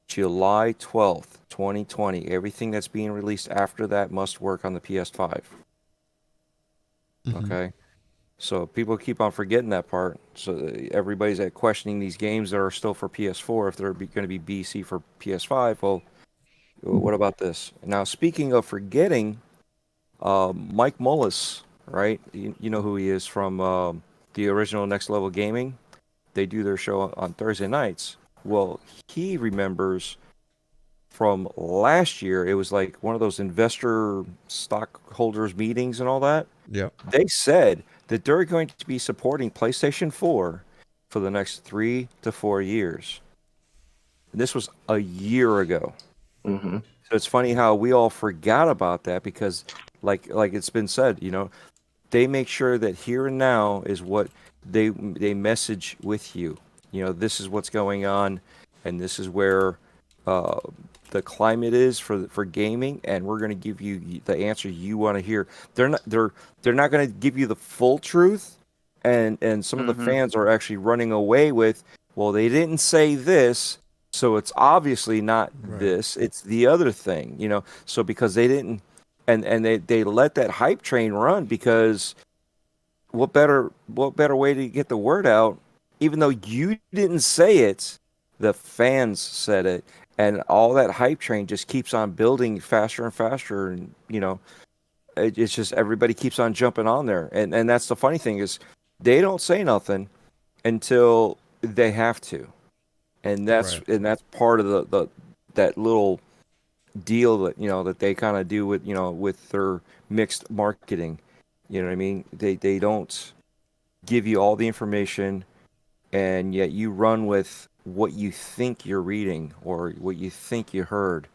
Speaker 5: July 12th, 2020. Everything that's being released after that must work on the PS5. Okay, so people keep on forgetting that part. So everybody's questioning these games that are still for PS4 if they're going to be BC for PS5. Well, what about this? Now, speaking of forgetting, Mike Mullis, right? You know who he is from the original Next Level Gaming. They do their show on Thursday nights. Well, he remembers from last year. It was like one of those investor stockholders meetings and all that.
Speaker 1: Yeah.
Speaker 5: They said that they're going to be supporting PlayStation 4 for the next 3 to 4 years. And this was a year ago. So it's funny how we all forgot about that because, like it's been said, they make sure that here and now is what they message with you. This is what's going on, and this is where the climate is for gaming, and we're going to give you the answer you want to hear. They're not going to give you the full truth, and some of the fans are actually running away with, well, they didn't say this, so it's obviously not this, it's the other thing, So because they didn't, and they let that hype train run, because what better way to get the word out, even though you didn't say it, the fans said it. And all that hype train just keeps on building faster and faster, and it's just everybody keeps on jumping on there. And that's the funny thing is they don't say nothing until they have to, and that's part of the that little deal that that they kind of do with with their mixed marketing. You know what I mean? They don't give you all the information, and yet you run with what you think you're reading or what you think you heard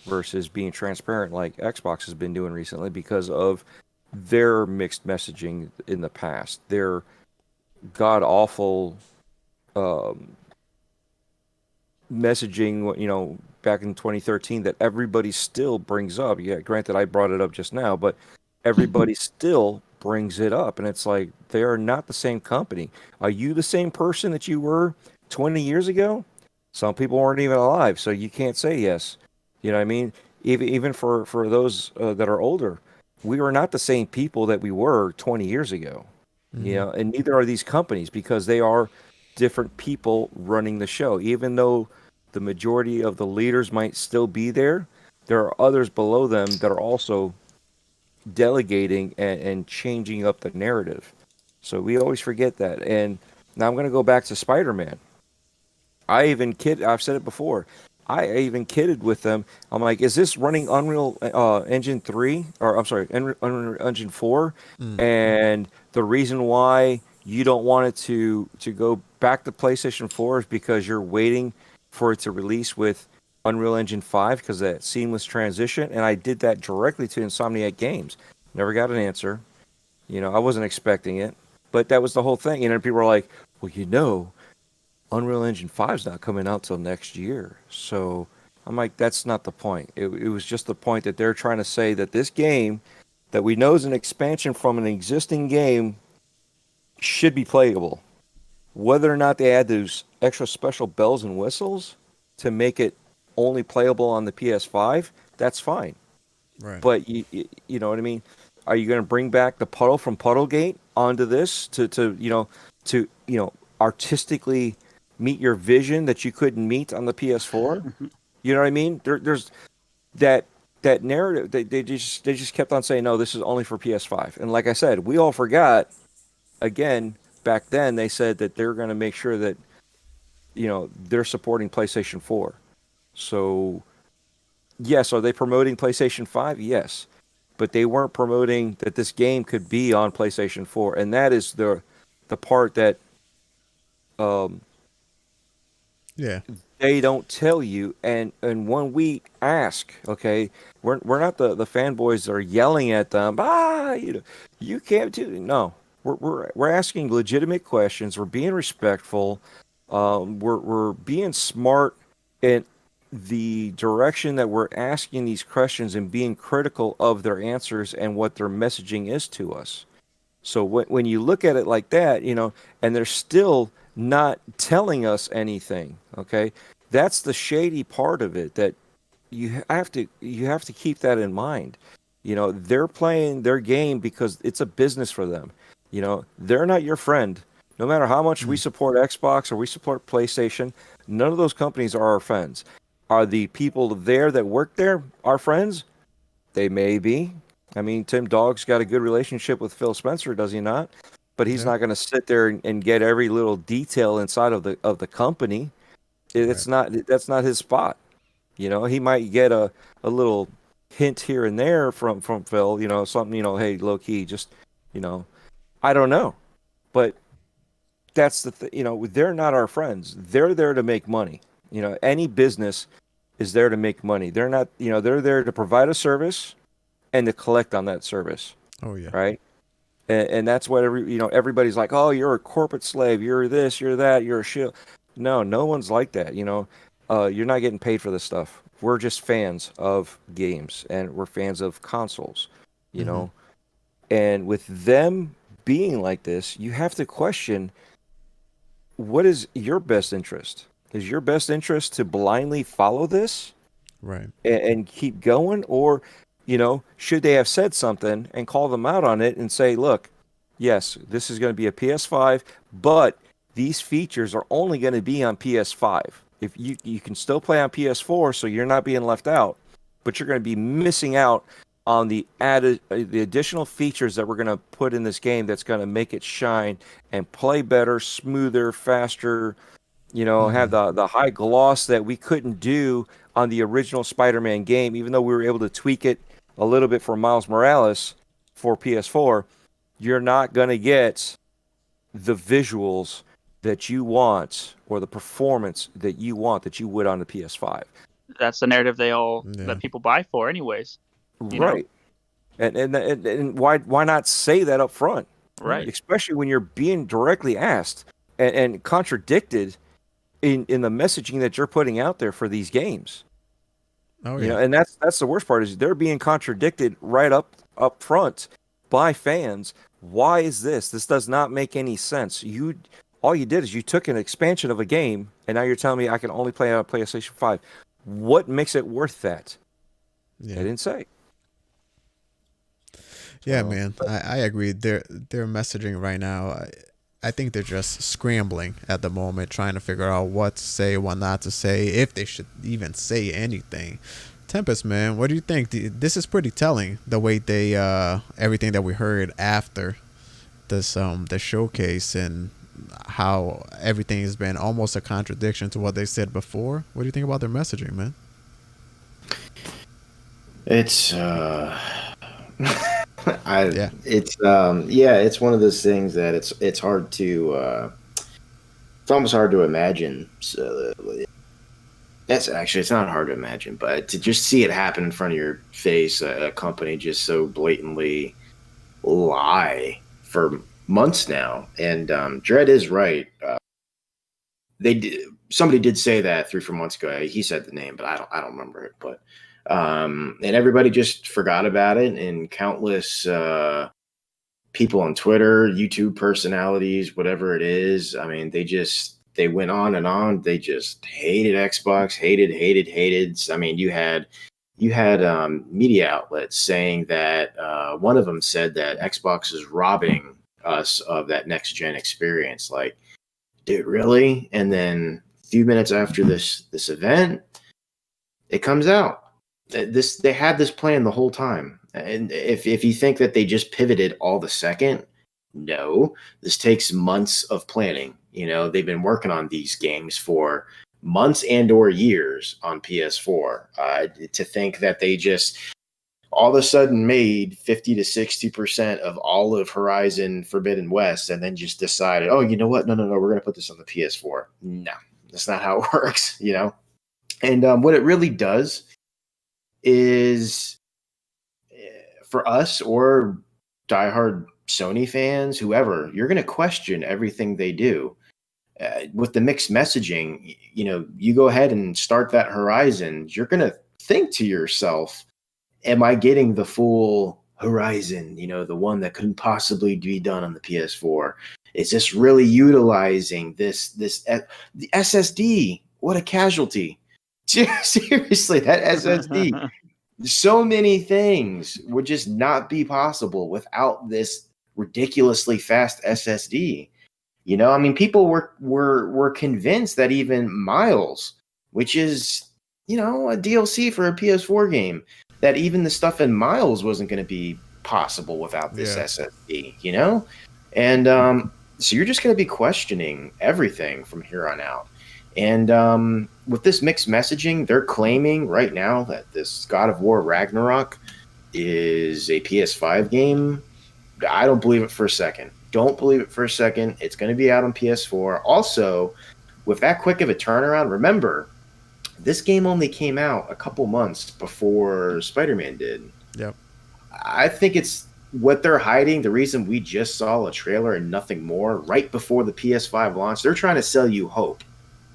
Speaker 5: versus being transparent like Xbox has been doing recently because of their mixed messaging in the past. Their god awful messaging, back in 2013 that everybody still brings up. Yeah, granted, I brought it up just now, but everybody still brings it up. And it's like, they are not the same company. Are you the same person that you were 20 years ago? Some people weren't even alive, so you can't say yes. You know what I mean? Even for those that are older, we are not the same people that we were 20 years ago.
Speaker 1: Mm-hmm.
Speaker 5: And neither are these companies because they are different people running the show. Even though the majority of the leaders might still be there, there are others below them that are also delegating and changing up the narrative. So we always forget that. And now I'm going to go back to Spider-Man. I've said it before. I even kidded with them. I'm like, is this running Unreal Engine 3? Or I'm sorry, Unreal Engine 4? And the reason why you don't want it to go back to PlayStation 4 is because you're waiting for it to release with Unreal Engine 5 because of that seamless transition. And I did that directly to Insomniac Games. Never got an answer. I wasn't expecting it. But that was the whole thing. People were like, well, Unreal Engine 5 is not coming out till next year. So I'm like, that's not the point. It was just the point that they're trying to say that this game that we know is an expansion from an existing game should be playable. Whether or not they add those extra special bells and whistles to make it only playable on the PS5, that's fine.
Speaker 1: Right.
Speaker 5: But you know what I mean? Are you going to bring back the puddle from Puddlegate onto this to artistically meet your vision that you couldn't meet on the PS4? You know what I mean? There's that narrative. They just kept on saying, no, this is only for PS5. And like I said, we all forgot. Again, back then they said that they're going to make sure that they're supporting PlayStation 4. So yes, are they promoting PlayStation 5? Yes, but they weren't promoting that this game could be on PlayStation 4, and that is the part that they don't tell you. And when we ask, okay, we're not the fanboys that are yelling at them. You can't do. No, we're asking legitimate questions. We're being respectful. We're being smart in the direction that we're asking these questions and being critical of their answers and what their messaging is to us. So when you look at it like that, and they're still not telling us anything, okay, that's the shady part of it that you have to keep that in mind. They're playing their game because it's a business for them. They're not your friend. No matter how much we support Xbox or we support PlayStation, none of those companies are our friends. Are the people there that work there our friends? They may be. I mean, Tim Dogg's got a good relationship with Phil Spencer, does he not? But he's not going to sit there and get every little detail inside of the company. That's not his spot. He might get a little hint here and there from Phil. Something. Hey, low key, just I don't know, but that's the they're not our friends. They're there to make money. Any business is there to make money. They're not. They're there to provide a service and to collect on that service.
Speaker 1: Oh yeah.
Speaker 5: Right. And that's what everybody's like, oh, you're a corporate slave. You're this, you're that, you're a shill. No one's like that. You're not getting paid for this stuff. We're just fans of games and we're fans of consoles, and with them being like this, you have to question, what is your best interest? Is your best interest to blindly follow this?
Speaker 1: Right.
Speaker 5: And keep going? Or, should they have said something and call them out on it and say, look, yes, this is going to be a PS5, but these features are only going to be on PS5. If you can still play on PS4, so you're not being left out, but you're going to be missing out on the additional features that we're going to put in this game that's going to make it shine and play better, smoother, faster, have the high gloss that we couldn't do on the original Spider-Man game, even though we were able to tweak it a little bit for Miles Morales for PS4. you're not going to get the visuals that you want or the performance that you want that you would on the PS5.
Speaker 2: That's the narrative that people buy for, anyways.
Speaker 5: Right. And why not say that up front?
Speaker 2: Right.
Speaker 5: Especially when you're being directly asked and contradicted in the messaging that you're putting out there for these games.
Speaker 1: Oh,
Speaker 5: yeah. And that's the worst part, is they're being contradicted right up front by fans. Why is this? This does not make any sense. All you did is you took an expansion of a game, and now you're telling me I can only play on PlayStation 5. What makes it worth that?
Speaker 1: Yeah.
Speaker 5: They didn't say.
Speaker 1: Yeah, man, I agree. Their messaging right now, I think they're just scrambling at the moment, trying to figure out what to say, what not to say, if they should even say anything. Tempest, man, what do you think? This is pretty telling, the way they everything that we heard after this the showcase, and how everything has been almost a contradiction to what they said before. What do you think about their messaging, man?
Speaker 3: It's it's one of those things that it's hard to it's almost hard to imagine. So it's not hard to imagine, but to just see it happen in front of your face, a company just so blatantly lie for months now. And Dredd is right. Somebody did say that 3-4 months ago. He said the name, but I don't remember it. But and everybody just forgot about it, and countless people on Twitter, YouTube personalities, whatever it is. I mean, they went on and on. They just hated Xbox, hated. I mean, you had media outlets saying that one of them said that Xbox is robbing us of that next gen experience. Like, dude, really? And then a few minutes after this event, it comes out. They had this plan the whole time. And if you think that they just pivoted all the second, no, this takes months of planning. You know, they've been working on these games for months and or years on PS4. To think that they just all of a sudden made 50 to 60% of all of Horizon Forbidden West, and then just decided, oh, you know what? No, we're going to put this on the PS4. No, that's not how it works, you know? And what it really does is, for us or diehard Sony fans, whoever, you're going to question everything they do. With the mixed messaging, you know, you go ahead and start that Horizon, you're going to think to yourself, am I getting the full Horizon, you know, the one that couldn't possibly be done on the PS4? Is this really utilizing the SSD? What a casualty. Seriously, that SSD. So many things would just not be possible without this ridiculously fast SSD. You know, I mean, people were convinced that even Miles, which is, you know, a DLC for a PS4 game, that even the stuff in Miles wasn't going to be possible without this SSD, you know? And so you're just going to be questioning everything from here on out. And with this mixed messaging, they're claiming right now that this God of War Ragnarok is a PS5 game. I don't believe it for a second. Don't believe it for a second. It's going to be out on PS4. Also, with that quick of a turnaround, remember, this game only came out a couple months before Spider-Man did.
Speaker 1: Yep.
Speaker 3: I think it's what they're hiding. The reason we just saw a trailer and nothing more right before the PS5 launch, they're trying to sell you hope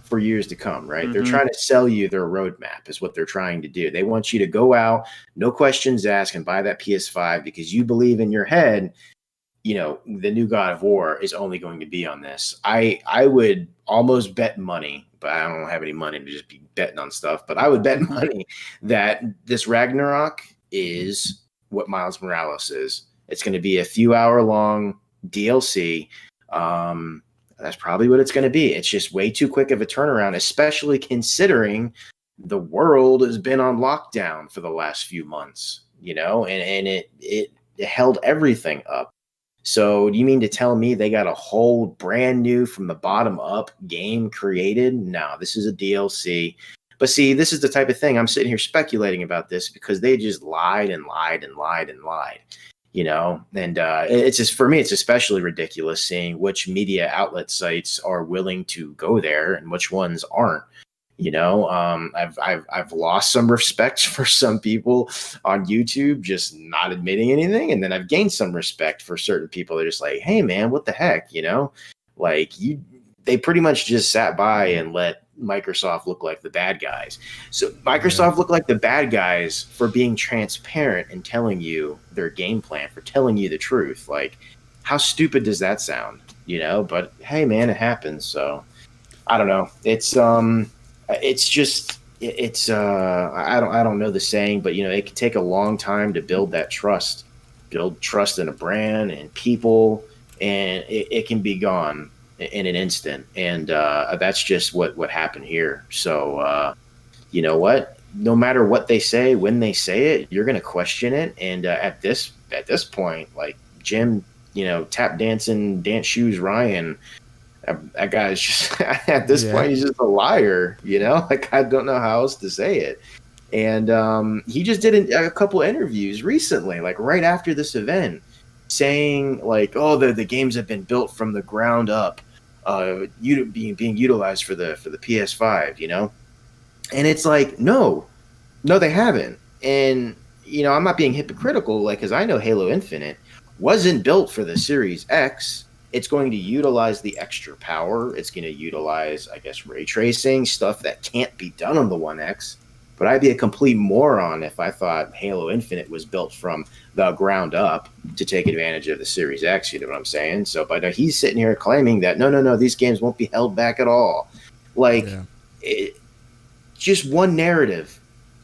Speaker 3: for years to come, right? Mm-hmm. They're trying to sell you their roadmap is what they're trying to do. They want you to go out, no questions asked, and buy that PS5 because you believe in your head, you know, the new God of War is only going to be on this. I would almost bet money, but I don't have any money to just be betting on stuff, but I would bet money that this Ragnarok is what Miles Morales is. It's going to be a few hour long DLC. That's probably what it's going to be. It's just way too quick of a turnaround, especially considering the world has been on lockdown for the last few months, you know, and it held everything up. So do you mean to tell me they got a whole brand new from the bottom up game created? No, this is a DLC. But see, this is the type of thing I'm sitting here speculating about this because they just lied and lied and lied and lied. you know, and it's just, for me, it's especially ridiculous seeing which media outlet sites are willing to go there and which ones aren't. You know, I've lost some respect for some people on YouTube just not admitting anything, and then I've gained some respect for certain people. They're just like, hey man, what the heck, you know, like they pretty much just sat by and let Microsoft look like the bad guys. So Microsoft looked like the bad guys for being transparent and telling you their game plan, for telling you the truth. Like, how stupid does that sound? You know, but hey man, it happens. So I don't know. I don't know the saying, but you know, it can take a long time to build that trust, build trust in a brand and people, and it can be gone in an instant. And that's just what happened here. So you know what? No matter what they say, when they say it, you're going to question it. And at this point, like Jim, you know, tap dancing, dance shoes Ryan. That guy is just at this point, he's just a liar, you know. Like, I don't know how else to say it. And he just did a couple interviews recently, like right after this event, saying like, "Oh, the games have been built from the ground up, being utilized for the PS5," you know. And it's like, no, they haven't. And you know, I'm not being hypocritical, like, because I know Halo Infinite wasn't built for the Series X. It's going to utilize the extra power. It's going to utilize, I guess, ray tracing, stuff that can't be done on the One X. But I'd be a complete moron if I thought Halo Infinite was built from the ground up to take advantage of the Series X. You know what I'm saying? So, but he's sitting here claiming that, no, these games won't be held back at all. Like, just one narrative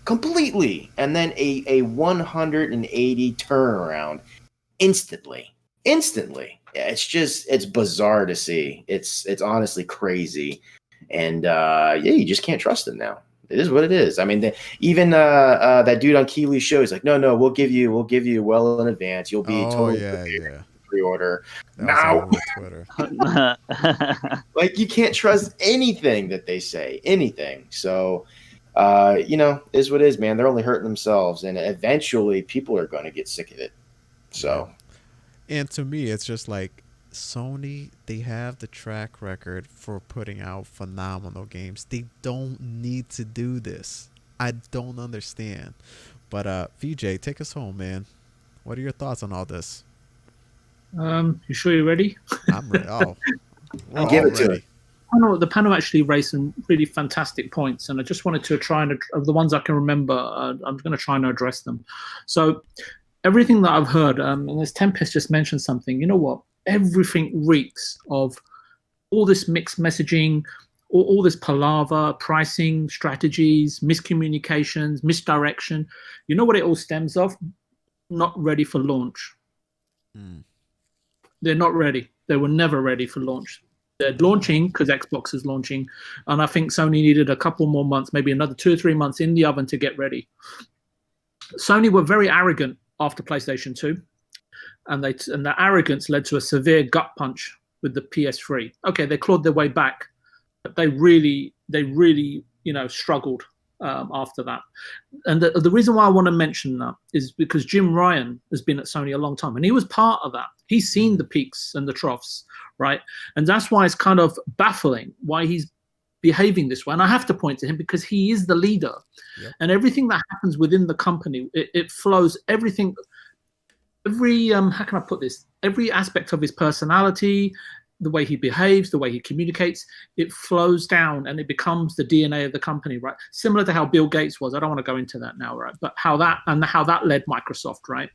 Speaker 3: completely. And then a 180 turnaround instantly. It's bizarre to see. It's honestly crazy. And you just can't trust them now. It is what it is. I mean, even that dude on Keely's show is like, no, we'll give you well in advance. You'll be pre-order now. Twitter. Like, you can't trust anything that they say, anything. So, you know, is what it is, man. They're only hurting themselves, and eventually people are going to get sick of it. So.
Speaker 1: And to me, it's just like Sony, they have the track record for putting out phenomenal games. They don't need to do this. I don't understand. But VJ, take us home, man. What are your thoughts on all this?
Speaker 4: You sure you're ready?
Speaker 1: I'm ready. Oh,
Speaker 3: I'll give it to you.
Speaker 4: The panel actually raised some really fantastic points, and I just wanted to try and, of the ones I can remember, I'm going to try and address them. So, everything that I've heard, and as Tempest just mentioned something, you know what? Everything reeks of all this mixed messaging, all this palaver, pricing strategies, miscommunications, misdirection. You know what it all stems off? Not ready for launch. They're not ready. They were never ready for launch. They're launching because Xbox is launching, and I think Sony needed a couple more months, maybe another 2 or 3 months in the oven to get ready. Sony were very arrogant after PlayStation 2, and the arrogance led to a severe gut punch with the PS3. Okay, they clawed their way back, but they really struggled after that. And the reason why I want to mention that is because Jim Ryan has been at Sony a long time, and he was part of that. He's seen the peaks and the troughs, right? And that's why it's kind of baffling why he's behaving this way. And I have to point to him because he is the leader. Yep. And everything that happens within the company, it flows, everything, how can I put this? Every aspect of his personality, the way he behaves, the way he communicates, it flows down and it becomes the DNA of the company, right? Similar to how Bill Gates was. I don't want to go into that now, right? But how that led Microsoft, right?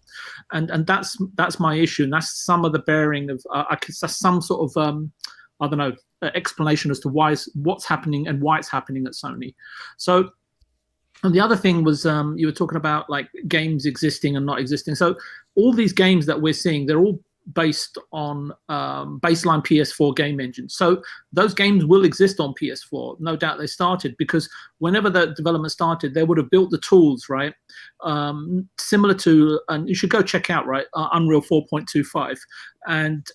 Speaker 4: And that's my issue. And that's some of the bearing of, that's some sort of, I don't know, explanation as to what's happening and why it's happening at Sony. So, and the other thing was you were talking about like games existing and not existing. So all these games that we're seeing, they're all based on baseline PS4 game engine. So those games will exist on PS4. No doubt they started, because whenever the development started, they would have built the tools, right? Similar to, and you should go check out, right, Unreal 4.25. And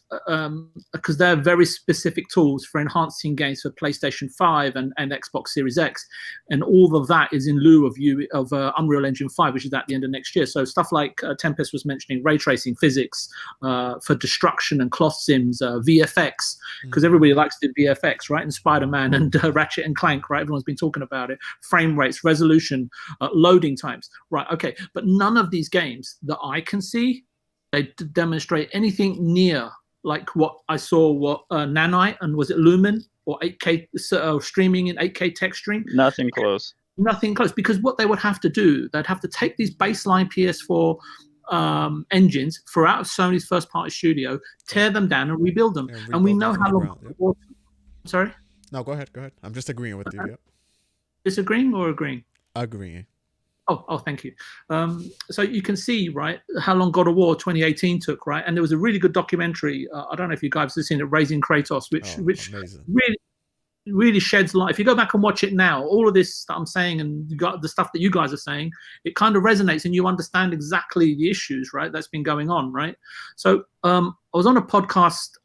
Speaker 4: because they're very specific tools for enhancing games for PlayStation 5 and Xbox Series X. And all of that is in lieu of Unreal Engine 5, which is at the end of next year. So stuff like Tempest was mentioning, ray tracing, physics, for destruction and cloth sims, VFX, because everybody likes to do VFX, right? And Spider-Man and Ratchet and Clank, right? Everyone's been talking about it. Frame rates, resolution, loading times, right? Okay, but none of these games that I can see, they demonstrate anything near like what I saw, what Nanite and was it Lumen or 8K streaming in 8K text stream?
Speaker 2: Nothing close.
Speaker 4: Nothing close, because what they would have to do, they'd have to take these baseline PS4 engines for out of Sony's first-party studio, tear them down and rebuild them. And we know how long. Yep. Sorry?
Speaker 1: No, go ahead. I'm just agreeing with you. Yep.
Speaker 4: Disagreeing or agreeing?
Speaker 1: Agreeing.
Speaker 4: Oh, thank you. So you can see, right, how long God of War 2018 took, right? And there was a really good documentary. I don't know if you guys have seen it, Raising Kratos, which really sheds light. If you go back and watch it now, all of this that I'm saying and you got the stuff that you guys are saying, it kind of resonates and you understand exactly the issues, right, that's been going on, right? So I was on a podcast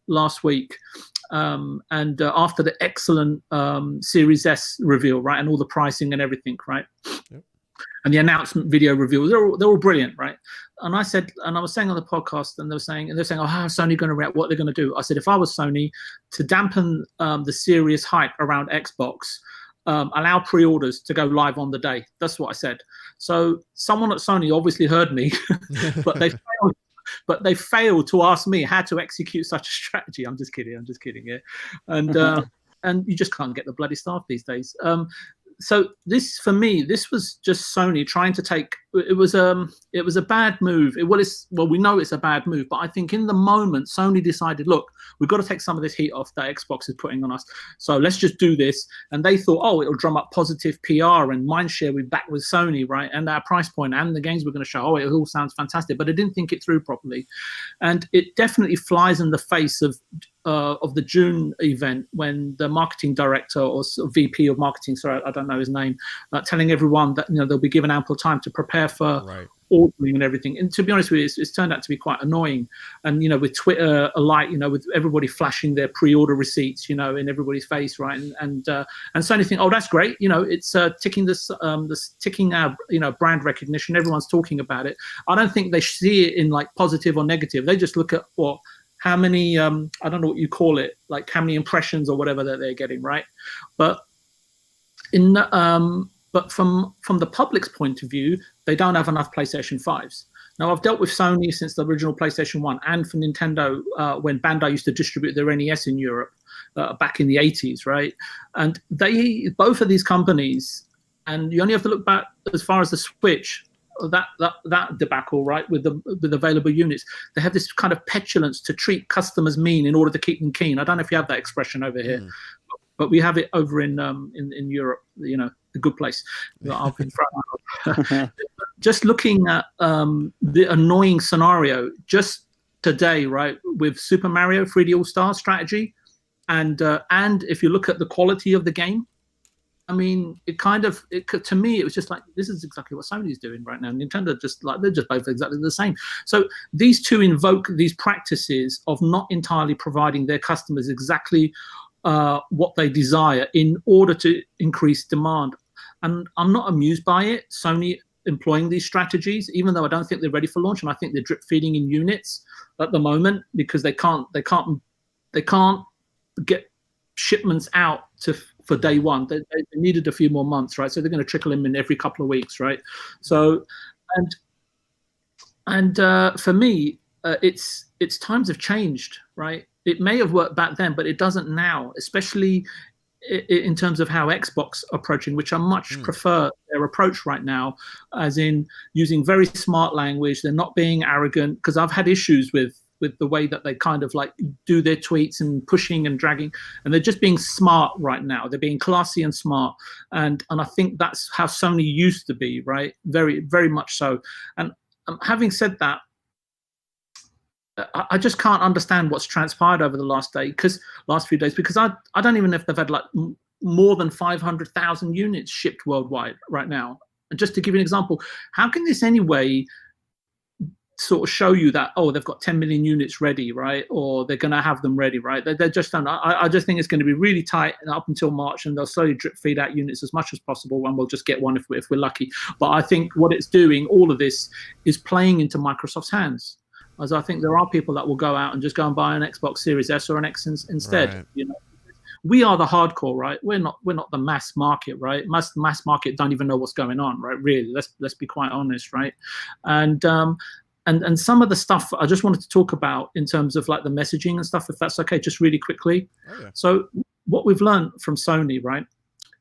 Speaker 4: last week, and after the excellent Series S reveal, right, and all the pricing and everything, right? Yep. And the announcement video reveal, they're all brilliant, right? And I said, and I was saying on the podcast, and they're saying, oh, how's Sony going to react? What are they going to do? I said, if I was Sony, to dampen the serious hype around Xbox, allow pre-orders to go live on the day. That's what I said. So someone at Sony obviously heard me, but they failed. But they failed to ask me how to execute such a strategy. I'm just kidding. Yeah, and you just can't get the bloody staff these days. So this, for me, this was just Sony trying to take. It was a bad move. We know it's a bad move, but I think in the moment Sony decided, look, we've got to take some of this heat off that Xbox is putting on us. So let's just do this. And they thought, oh, it'll drum up positive PR and mindshare. We're back with Sony, right? And our price point and the games we're going to show. Oh, it all sounds fantastic, but I didn't think it through properly, and it definitely flies in the face of the June event when the marketing director or VP of marketing, sorry, I don't know his name, telling everyone that they'll be given ample time to prepare for ordering and everything. And to be honest with you, it's turned out to be quite annoying. And with Twitter alike, with everybody flashing their pre-order receipts, in everybody's face, right? And Sony think, oh, that's great. It's ticking ticking our brand recognition. Everyone's talking about it. I don't think they see it in like positive or negative. They just look at how many I don't know what you call it, like how many impressions or whatever that they're getting, right? But but from the public's point of view, they don't have enough PlayStation 5s. Now, I've dealt with Sony since the original PlayStation 1 and for Nintendo when Bandai used to distribute their NES in Europe back in the 80s, right? And both of these companies, and you only have to look back as far as the Switch, that debacle, right, with available units, they have this kind of petulance to treat customers mean in order to keep them keen. I don't know if you have that expression over here, but we have it over in Europe, the good place. I've been just looking at the annoying scenario just today, right, with Super Mario 3D All-Stars strategy, and if you look at the quality of the game, I mean, to me, it was just like, this is exactly what Sony's doing right now. Nintendo they're just both exactly the same. So these two invoke these practices of not entirely providing their customers exactly what they desire in order to increase demand. And I'm not amused by it, Sony employing these strategies, even though I don't think they're ready for launch. And I think they're drip feeding in units at the moment because they can't get shipments out for day one. They needed a few more months, right? So they're going to trickle them in every couple of weeks, right? So, and for me, it's times have changed, right? It may have worked back then, but it doesn't now, especially in terms of how Xbox approaching, which I much prefer their approach right now, as in using very smart language. They're not being arrogant, because I've had issues with the way that they kind of like do their tweets and pushing and dragging, and they're just being smart right now. They're being classy and smart, and I think that's how Sony used to be, right? Very, very much so. And having said that, I just can't understand what's transpired over the last few days, because I don't even know if they've had like more than 500,000 units shipped worldwide right now. And just to give you an example, how can this anyway sort of show you that, oh, they've got 10 million units ready, right? Or they're going to have them ready, right? They just don't. I just think it's going to be really tight up until March, and they'll slowly drip feed out units as much as possible, and we'll just get one if we're lucky. But I think what it's doing, all of this, is playing into Microsoft's hands. As I think there are people that will go out and just go and buy an Xbox Series S or an X instead. Right. You know, we are the hardcore, right? We're not the mass market, right? Mass market don't even know what's going on, right? Really, let's be quite honest, right? And some of the stuff I just wanted to talk about in terms of like the messaging and stuff, if that's okay, just really quickly. Oh, yeah. So what we've learned from Sony, right,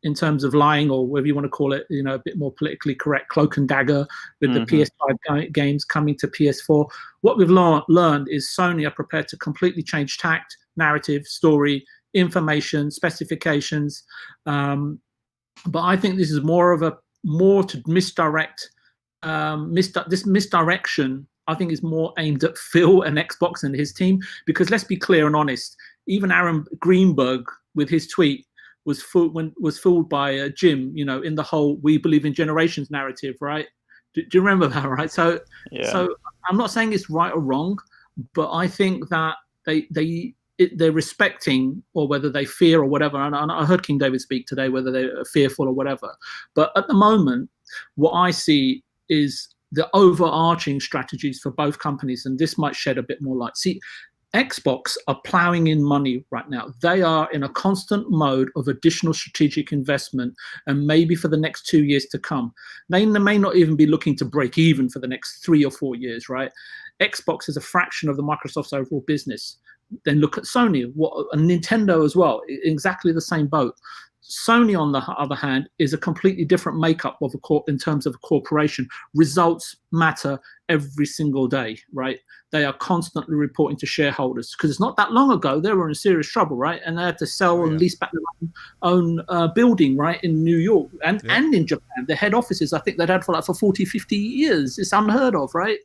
Speaker 4: in terms of lying, or whatever you want to call it, you know, a bit more politically correct, cloak and dagger with the PS5 games coming to PS4. What we've learned is Sony are prepared to completely change tact, narrative, story, information, specifications. But I think this is more to misdirect. This misdirection, I think, is more aimed at Phil and Xbox and his team, because let's be clear and honest, even Aaron Greenberg with his tweet was fooled by Jim, you know, in the whole "we believe in generations" narrative, right? Do you remember that, right? So, yeah. So I'm not saying it's right or wrong, but I think that they're respecting, or whether they fear or whatever. And I heard King David speak today, whether they're fearful or whatever. But at the moment, what I see is the overarching strategies for both companies, and this might shed a bit more light. See, Xbox are plowing in money right now. They are in a constant mode of additional strategic investment, and maybe for the next 2 years to come. They may not even be looking to break even for the next 3 or 4 years, right? Xbox is a fraction of the Microsoft's overall business. Then look at Sony, and Nintendo as well, exactly the same boat. Sony, on the other hand, is a completely different makeup of in terms of a corporation. Results matter every single day, right? They are constantly reporting to shareholders, because it's not that long ago they were in serious trouble, right? And they had to sell and lease back their own building, right, in New York and in Japan. Their head offices, I think they'd had for 40, 50 years. It's unheard of, right?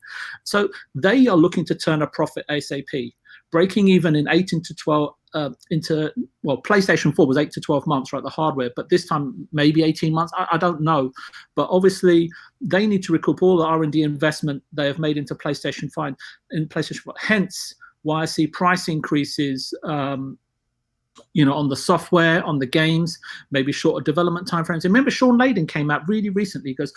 Speaker 4: So they are looking to turn a profit ASAP. Breaking even in 8 into 12 PlayStation 4 was 8 to 12 months, right? The hardware, but this time maybe 18 months. I don't know, but obviously they need to recoup all the R&D investment they have made into PlayStation 5. Hence why I see price increases. On the software, on the games, maybe shorter development timeframes. Remember, Sean Layden came out really recently. He goes,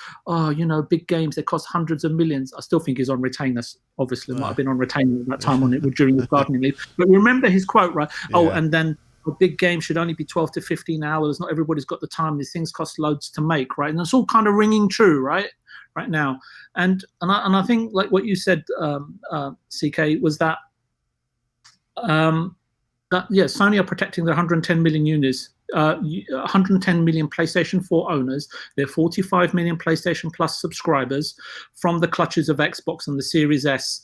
Speaker 4: big games, they cost hundreds of millions. I still think he's on retainer. Obviously, might have been on retainer at that time on it during his gardening leave. But remember his quote, right? Yeah. Oh, and then a big game should only be 12 to 15 hours. Not everybody's got the time. These things cost loads to make, right? And it's all kind of ringing true, right now. And I think, like what you said, CK, was that. Sony are protecting their 110 million units, 110 million PlayStation 4 owners, their 45 million PlayStation Plus subscribers from the clutches of Xbox and the Series S.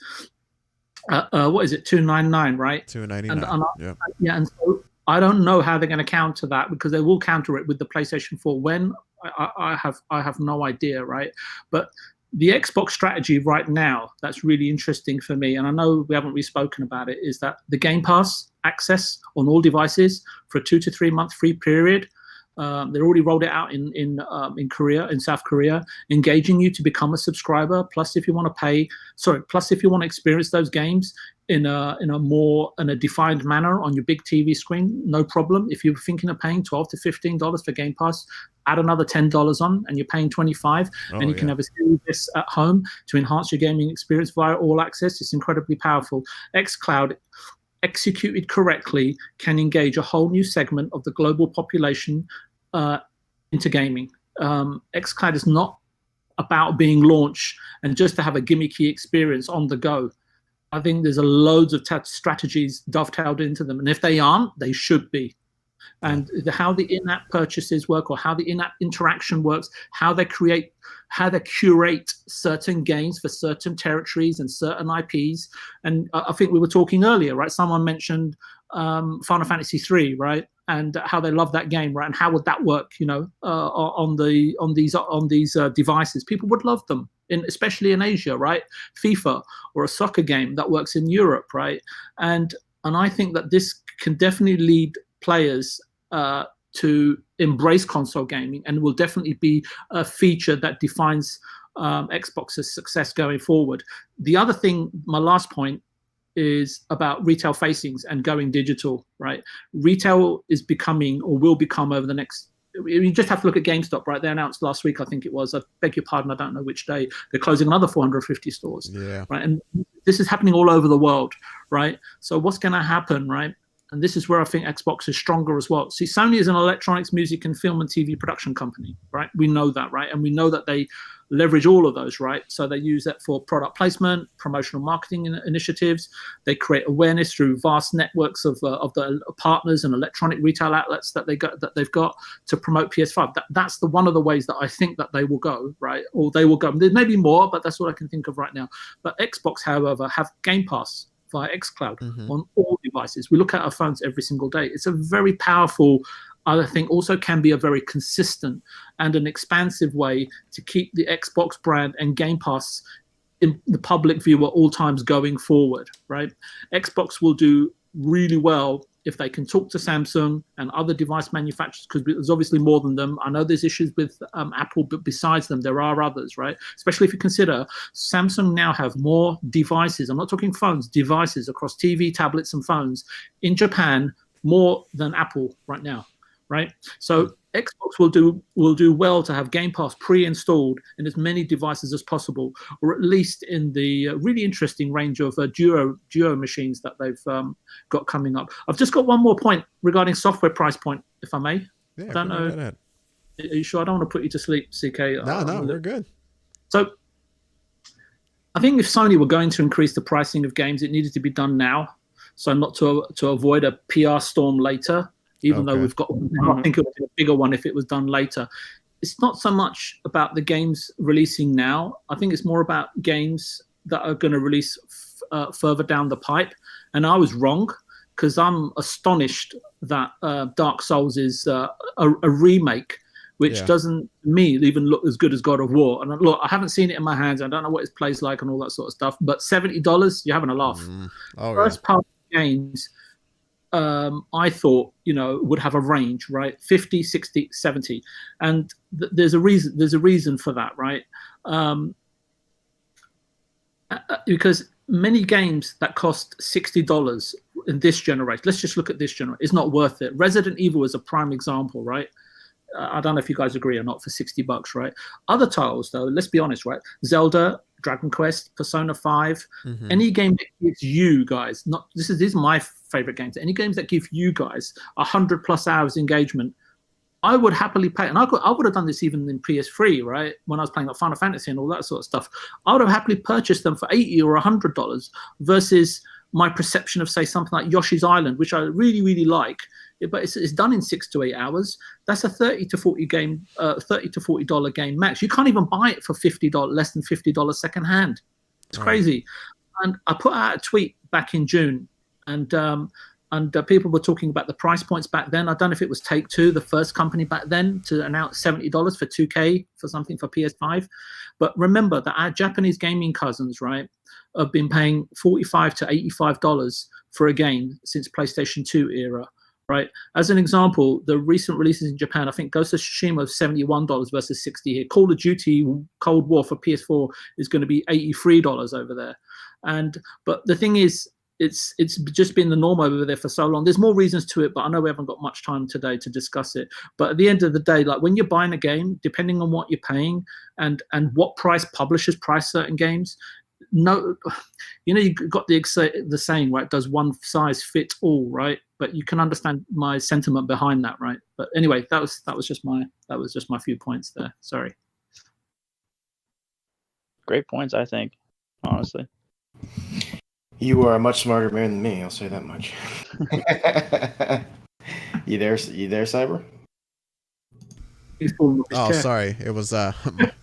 Speaker 4: What is it, $299, right?
Speaker 1: $299.
Speaker 4: And so I don't know how they're going to counter that, because they will counter it with the PlayStation 4. When I have no idea, right? But the Xbox strategy right now, that's really interesting for me, and I know we haven't really spoken about it, is that the Game Pass access on all devices for a 2 to 3 month free period. They already rolled it out in Korea, in South Korea, engaging you to become a subscriber. Plus, if you want to experience those games in a defined manner on your big TV screen, no problem. If you're thinking of paying $12 to $15 for Game Pass, add another $10 on, and you're paying $25, and you can have a Series at home to enhance your gaming experience via All Access. It's incredibly powerful. xCloud, executed correctly, can engage a whole new segment of the global population into gaming. xCloud is not about being launched and just to have a gimmicky experience on the go. I think there's loads of strategies dovetailed into them, and if they aren't, they should be. And how the in-app purchases work, or how the in-app interaction works, how they curate certain games for certain territories and certain IPs. And I think we were talking earlier, right? Someone mentioned Final Fantasy 3, right? And how they love that game, right? And how would that work, on these devices? People would love them. especially in Asia, right? FIFA, or a soccer game that works in Europe, right? And I think that this can definitely lead players to embrace console gaming, and will definitely be a feature that defines Xbox's success going forward. The other thing, my last point, is about retail facings and going digital, right? Retail is becoming, or will become over the next, you just have to look at GameStop, right? They announced last week, I think it was, I beg your pardon, I don't know which day, they're closing another 450 stores, right? And this is happening all over the world, right? So what's going to happen, right? And this is where I think Xbox is stronger as well. See, Sony is an electronics, music, and film and TV production company, right? We know that, right? And we know that they leverage all of those, right? So they use that for product placement, promotional marketing initiatives. They create awareness through vast networks of the partners and electronic retail outlets that they've got to promote PS5. That's one of the ways that I think that they will go, right? Or they will go. There may be more, but that's what I can think of right now. But Xbox, however, have Game Pass via xCloud on all devices. We look at our phones every single day. It's a very powerful, I think also can be a very consistent and an expansive way to keep the Xbox brand and Game Pass in the public view at all times going forward, right? Xbox will do really well if they can talk to Samsung and other device manufacturers, because there's obviously more than them. I know there's issues with Apple, but besides them, there are others, right? Especially if you consider Samsung now have more devices, I'm not talking phones, devices across TV, tablets, and phones in Japan, more than Apple right now, right? So Xbox will do well to have Game Pass pre-installed in as many devices as possible, or at least in the really interesting range of Duo machines that they've got coming up. I've just got one more point regarding software price point, if I may.
Speaker 1: Yeah,
Speaker 4: I don't know. Are you sure? I don't want to put you to sleep, CK.
Speaker 1: No, we're good.
Speaker 4: So I think if Sony were going to increase the pricing of games, it needed to be done now, so not to avoid a PR storm later. Even though we've got, I think it would be a bigger one if it was done later. It's not so much about the games releasing now. I think it's more about games that are going to release further down the pipe. And I was wrong, because I'm astonished that Dark Souls is a remake, which doesn't, to me, even look as good as God of War. And look, I haven't seen it in my hands. I don't know what it plays like and all that sort of stuff. But $70, you're having a laugh. First part of games, I thought, would have a range, right? 50, 60, 70. And there's a reason for that, right? Because many games that cost $60 in this generation, let's just look at this generation, it's not worth it. Resident Evil is a prime example, right? I don't know if you guys agree or not, for $60, right? Other titles, though, let's be honest, right? Zelda, Dragon Quest, Persona 5, any game that gives you guys, these are my favorite games, any games that give you guys 100+ hours engagement, I would happily pay. And I would have done this even in PS3, right? When I was playing like Final Fantasy and all that sort of stuff. I would have happily purchased them for $80 or $100 versus my perception of, say, something like Yoshi's Island, which I really, really like. But it's done in 6 to 8 hours. That's a $30 to $40 game max. You can't even buy it for $50, less than $50 second hand. It's crazy. And I put out a tweet back in June, and people were talking about the price points back then. I don't know if it was Take-Two, the first company back then, to announce $70 for 2K for something for PS5. But remember that our Japanese gaming cousins, right, have been paying $45 to $85 for a game since PlayStation 2 era. Right. As an example, the recent releases in Japan, I think Ghost of Tsushima was $71 versus $60 here. Call of Duty Cold War for PS4 is going to be $83 over there. But the thing is, it's just been the norm over there for so long. There's more reasons to it, but I know we haven't got much time today to discuss it. But at the end of the day, like when you're buying a game, depending on what you're paying and what price publishers price certain games, no, you got the saying, right? Does one size fit all, right? But you can understand my sentiment behind that, right? But anyway, that was just my few points there. Sorry.
Speaker 2: Great points, I think, honestly.
Speaker 3: You are a much smarter man than me, I'll say that much. You there, Cyber?
Speaker 1: Oh, sorry. It was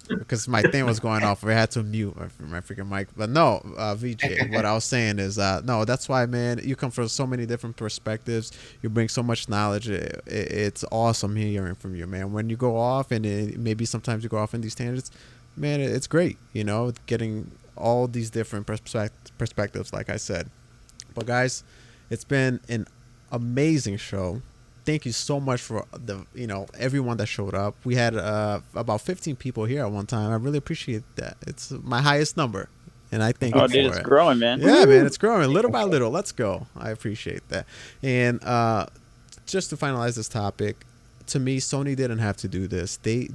Speaker 1: because my thing was going off. I had to mute my freaking mic. But no, VJ, what I was saying is no, that's why, man, you come from so many different perspectives. You bring so much knowledge. It's awesome hearing from you, man. When you go off, and maybe sometimes you go off in these tangents, man, it's great, getting all these different perspectives, like I said. But guys, it's been an amazing show. Thank you so much for everyone that showed up. We had about 15 people here at one time. I really appreciate that. It's my highest number, and I thank you for
Speaker 2: it's growing, man.
Speaker 1: Yeah, man, it's growing little by little. Let's go. I appreciate that. And just to finalize this topic, to me, Sony didn't have to do this. They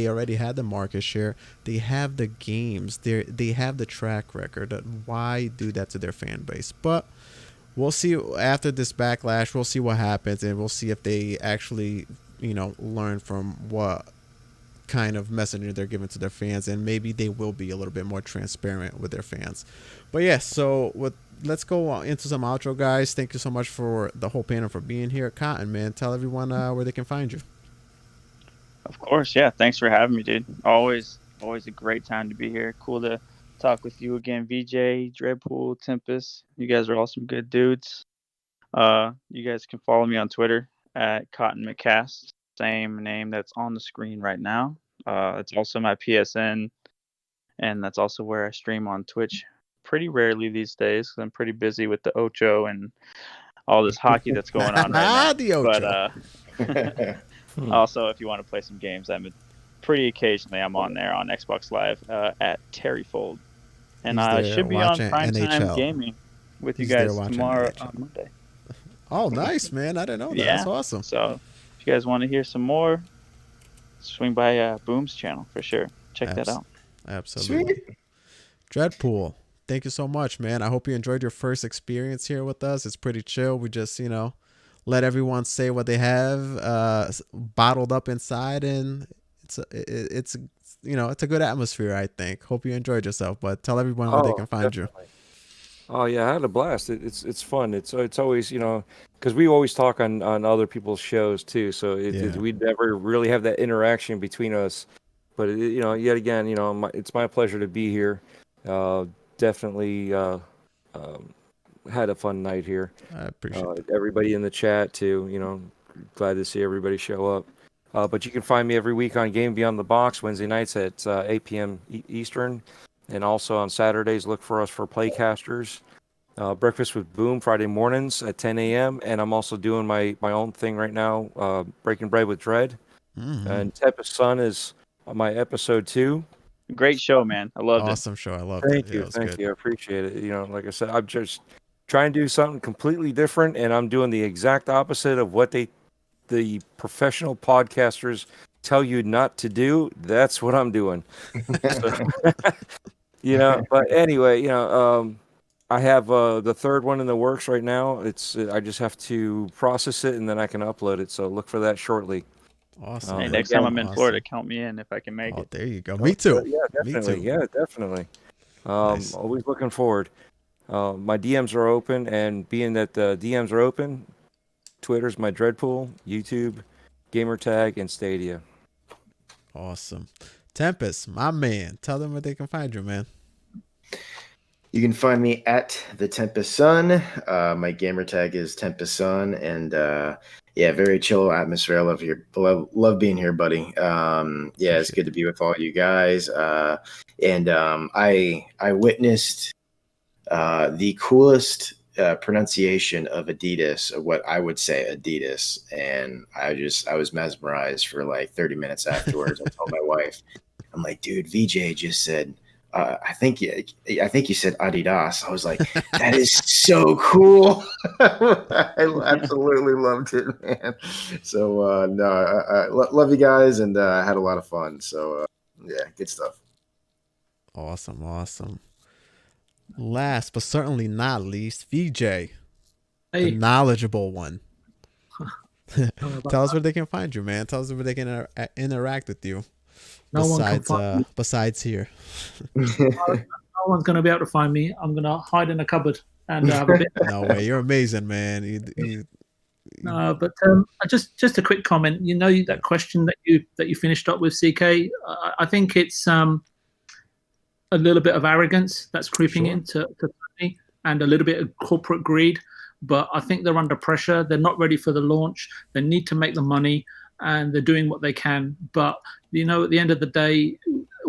Speaker 1: already had the market share. They have the games. They have the track record. Why do that to their fan base? But we'll see after this backlash. We'll see what happens, and we'll see if they actually, learn from what kind of messaging they're giving to their fans, and maybe they will be a little bit more transparent with their fans. But yeah, so let's go into some outro, guys. Thank you so much for the whole panel for being here. Cotton, man, tell everyone where they can find you.
Speaker 2: Of course, yeah. Thanks for having me, dude. Always a great time to be here. Cool to talk with you again, VJ, Dreadpool, Tempest. You guys are all some good dudes. You guys can follow me on Twitter at Cotton McCast, same name that's on the screen right now. It's also my PSN, and that's also where I stream on Twitch pretty rarely these days because I'm pretty busy with the Ocho and all this hockey that's going on right now.
Speaker 1: The Ocho.
Speaker 2: But also, if you want to play some games, pretty occasionally I'm on there on Xbox Live at Terryfold. And I should be on Primetime Gaming with you guys tomorrow on Monday.
Speaker 1: Oh, nice, man. I didn't know that. Yeah. That's awesome.
Speaker 2: So if you guys want to hear some more, swing by Boom's channel for sure. Check that out.
Speaker 1: Absolutely. Sweet. Dreadpool, thank you so much, man. I hope you enjoyed your first experience here with us. It's pretty chill. We just, let everyone say what they have bottled up inside, and it's a good atmosphere, I think. Hope you enjoyed yourself, but tell everyone where they can find
Speaker 5: definitely. You. Oh yeah, I had a blast. It's fun. It's always, because we always talk on other people's shows too. So we never really have that interaction between us. But yet again, it's my pleasure to be here. Definitely had a fun night here.
Speaker 1: I appreciate it.
Speaker 5: Everybody in the chat too. Glad to see everybody show up. But you can find me every week on Game Beyond the Box, Wednesday nights at 8 p.m. Eastern. And also on Saturdays, look for us for Playcasters. Breakfast with Boom Friday mornings at 10 a.m. And I'm also doing my own thing right now, Breaking Bread with Dread. Mm-hmm. And Tempest Sun is my episode 2.
Speaker 2: Great show, man. I loved it.
Speaker 1: Awesome show. I loved it.
Speaker 5: Thank you. Thank you. I appreciate it. Like I said, I'm just trying to do something completely different, and I'm doing the exact opposite of what the professional podcasters tell you not to do. That's what I'm doing. But anyway, I have the third one in the works right now. I just have to process it, and then I can upload it. So look for that shortly.
Speaker 1: Awesome.
Speaker 2: Hey, next time I'm in Florida, count me in if I can make it.
Speaker 1: There you go. Me too.
Speaker 5: Yeah, definitely.
Speaker 1: Me too.
Speaker 5: Yeah, definitely.
Speaker 1: Nice.
Speaker 5: Always looking forward. My DMs are open, and being that the DMs are open, Twitter's my Dreadpool, YouTube, Gamertag, and Stadia.
Speaker 1: Awesome. Tempest, my man. Tell them where they can find you, man.
Speaker 3: You can find me at the Tempest Sun. My gamer tag is Tempest Sun, and very chill atmosphere. I love being here, buddy. It's good to be with all you guys. And I witnessed the coolest pronunciation of Adidas, of what I would say Adidas, and I was mesmerized for like 30 minutes afterwards. I told my wife, I'm like, dude, VJ just said, I think you said Adidas. I was like, that is so cool. I absolutely loved it, man. So I love you guys, and I had a lot of fun. So good stuff.
Speaker 1: Awesome. Last but certainly not least, VJ,
Speaker 4: the
Speaker 1: knowledgeable one. Tell us where they can find you, man. Tell us where they can interact with you. Besides here.
Speaker 4: No one's going to be able to find me. I'm going to hide in a cupboard and have a bit.
Speaker 1: No way. You're amazing, man.
Speaker 4: No, but just a quick comment. That question that you finished up with, CK. I think it's a little bit of arrogance that's creeping into Sony, and a little bit of corporate greed. But I think they're under pressure. They're not ready for the launch. They need to make the money, and they're doing what they can. But at the end of the day,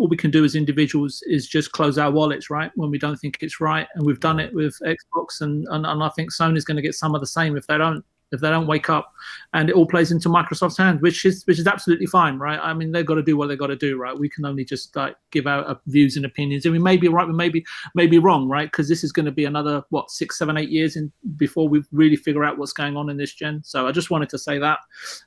Speaker 4: all we can do as individuals is just close our wallets, right, when we don't think it's right. And we've done it with Xbox, and I think Sony's going to get some of the same if they don't wake up. And it all plays into Microsoft's hand, which is absolutely fine, right? I mean, they've got to do what they've got to do, right? We can only just like give out views and opinions, and we may be right, we may be wrong, right? Because this is going to be another 6, 7, 8 years before we really figure out what's going on in this gen. So I just wanted to say that.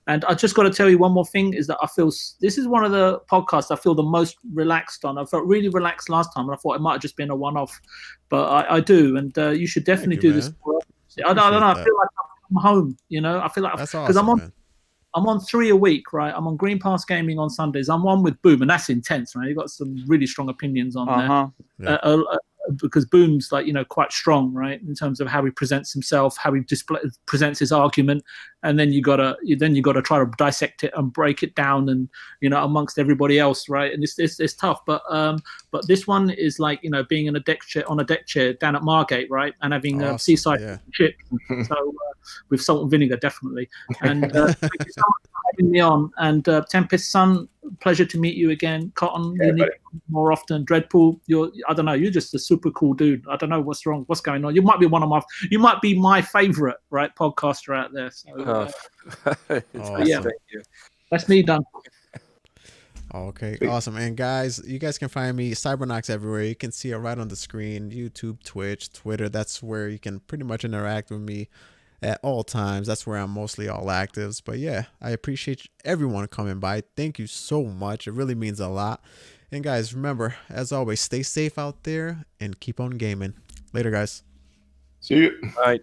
Speaker 4: And I just got to tell you one more thing, is that I feel this is one of the podcasts I feel the most relaxed on. I felt really relaxed last time, and I thought it might have just been a one-off, but I do, and you should definitely do this. I don't know. I feel like I'm home, I feel like, because awesome, I'm on 3 a week, right? I'm on Green Pass Gaming on Sundays. I'm on with Boom, and that's intense, right? You've got some really strong opinions on there. Yeah. Because Boom's like, quite strong, right, in terms of how he presents himself, how he presents his argument, and then you gotta try to dissect it and break it down, and amongst everybody else, right? And it's tough, but this one is like being in a deck chair down at Margate, right, and having seaside chips, so with salt and vinegar, definitely. And thank you so much for having me on. And Tempest Sun, pleasure to meet you again. Cotton, you need to come more often. Dreadpool, you're just a super cool dude. I don't know what's going on. You might be my favorite, right, podcaster out there. So, yeah, thank you. That's me done.
Speaker 1: Okay, awesome. And guys, you guys can find me Cybernox everywhere. You can see it right on the screen. YouTube, Twitch, Twitter. That's where you can pretty much interact with me at all times. That's where I'm mostly all actives. But yeah, I appreciate everyone coming by. Thank you so much. It really means a lot. And guys, remember, as always, stay safe out there and keep on gaming. Later, guys.
Speaker 3: See you.
Speaker 5: All right.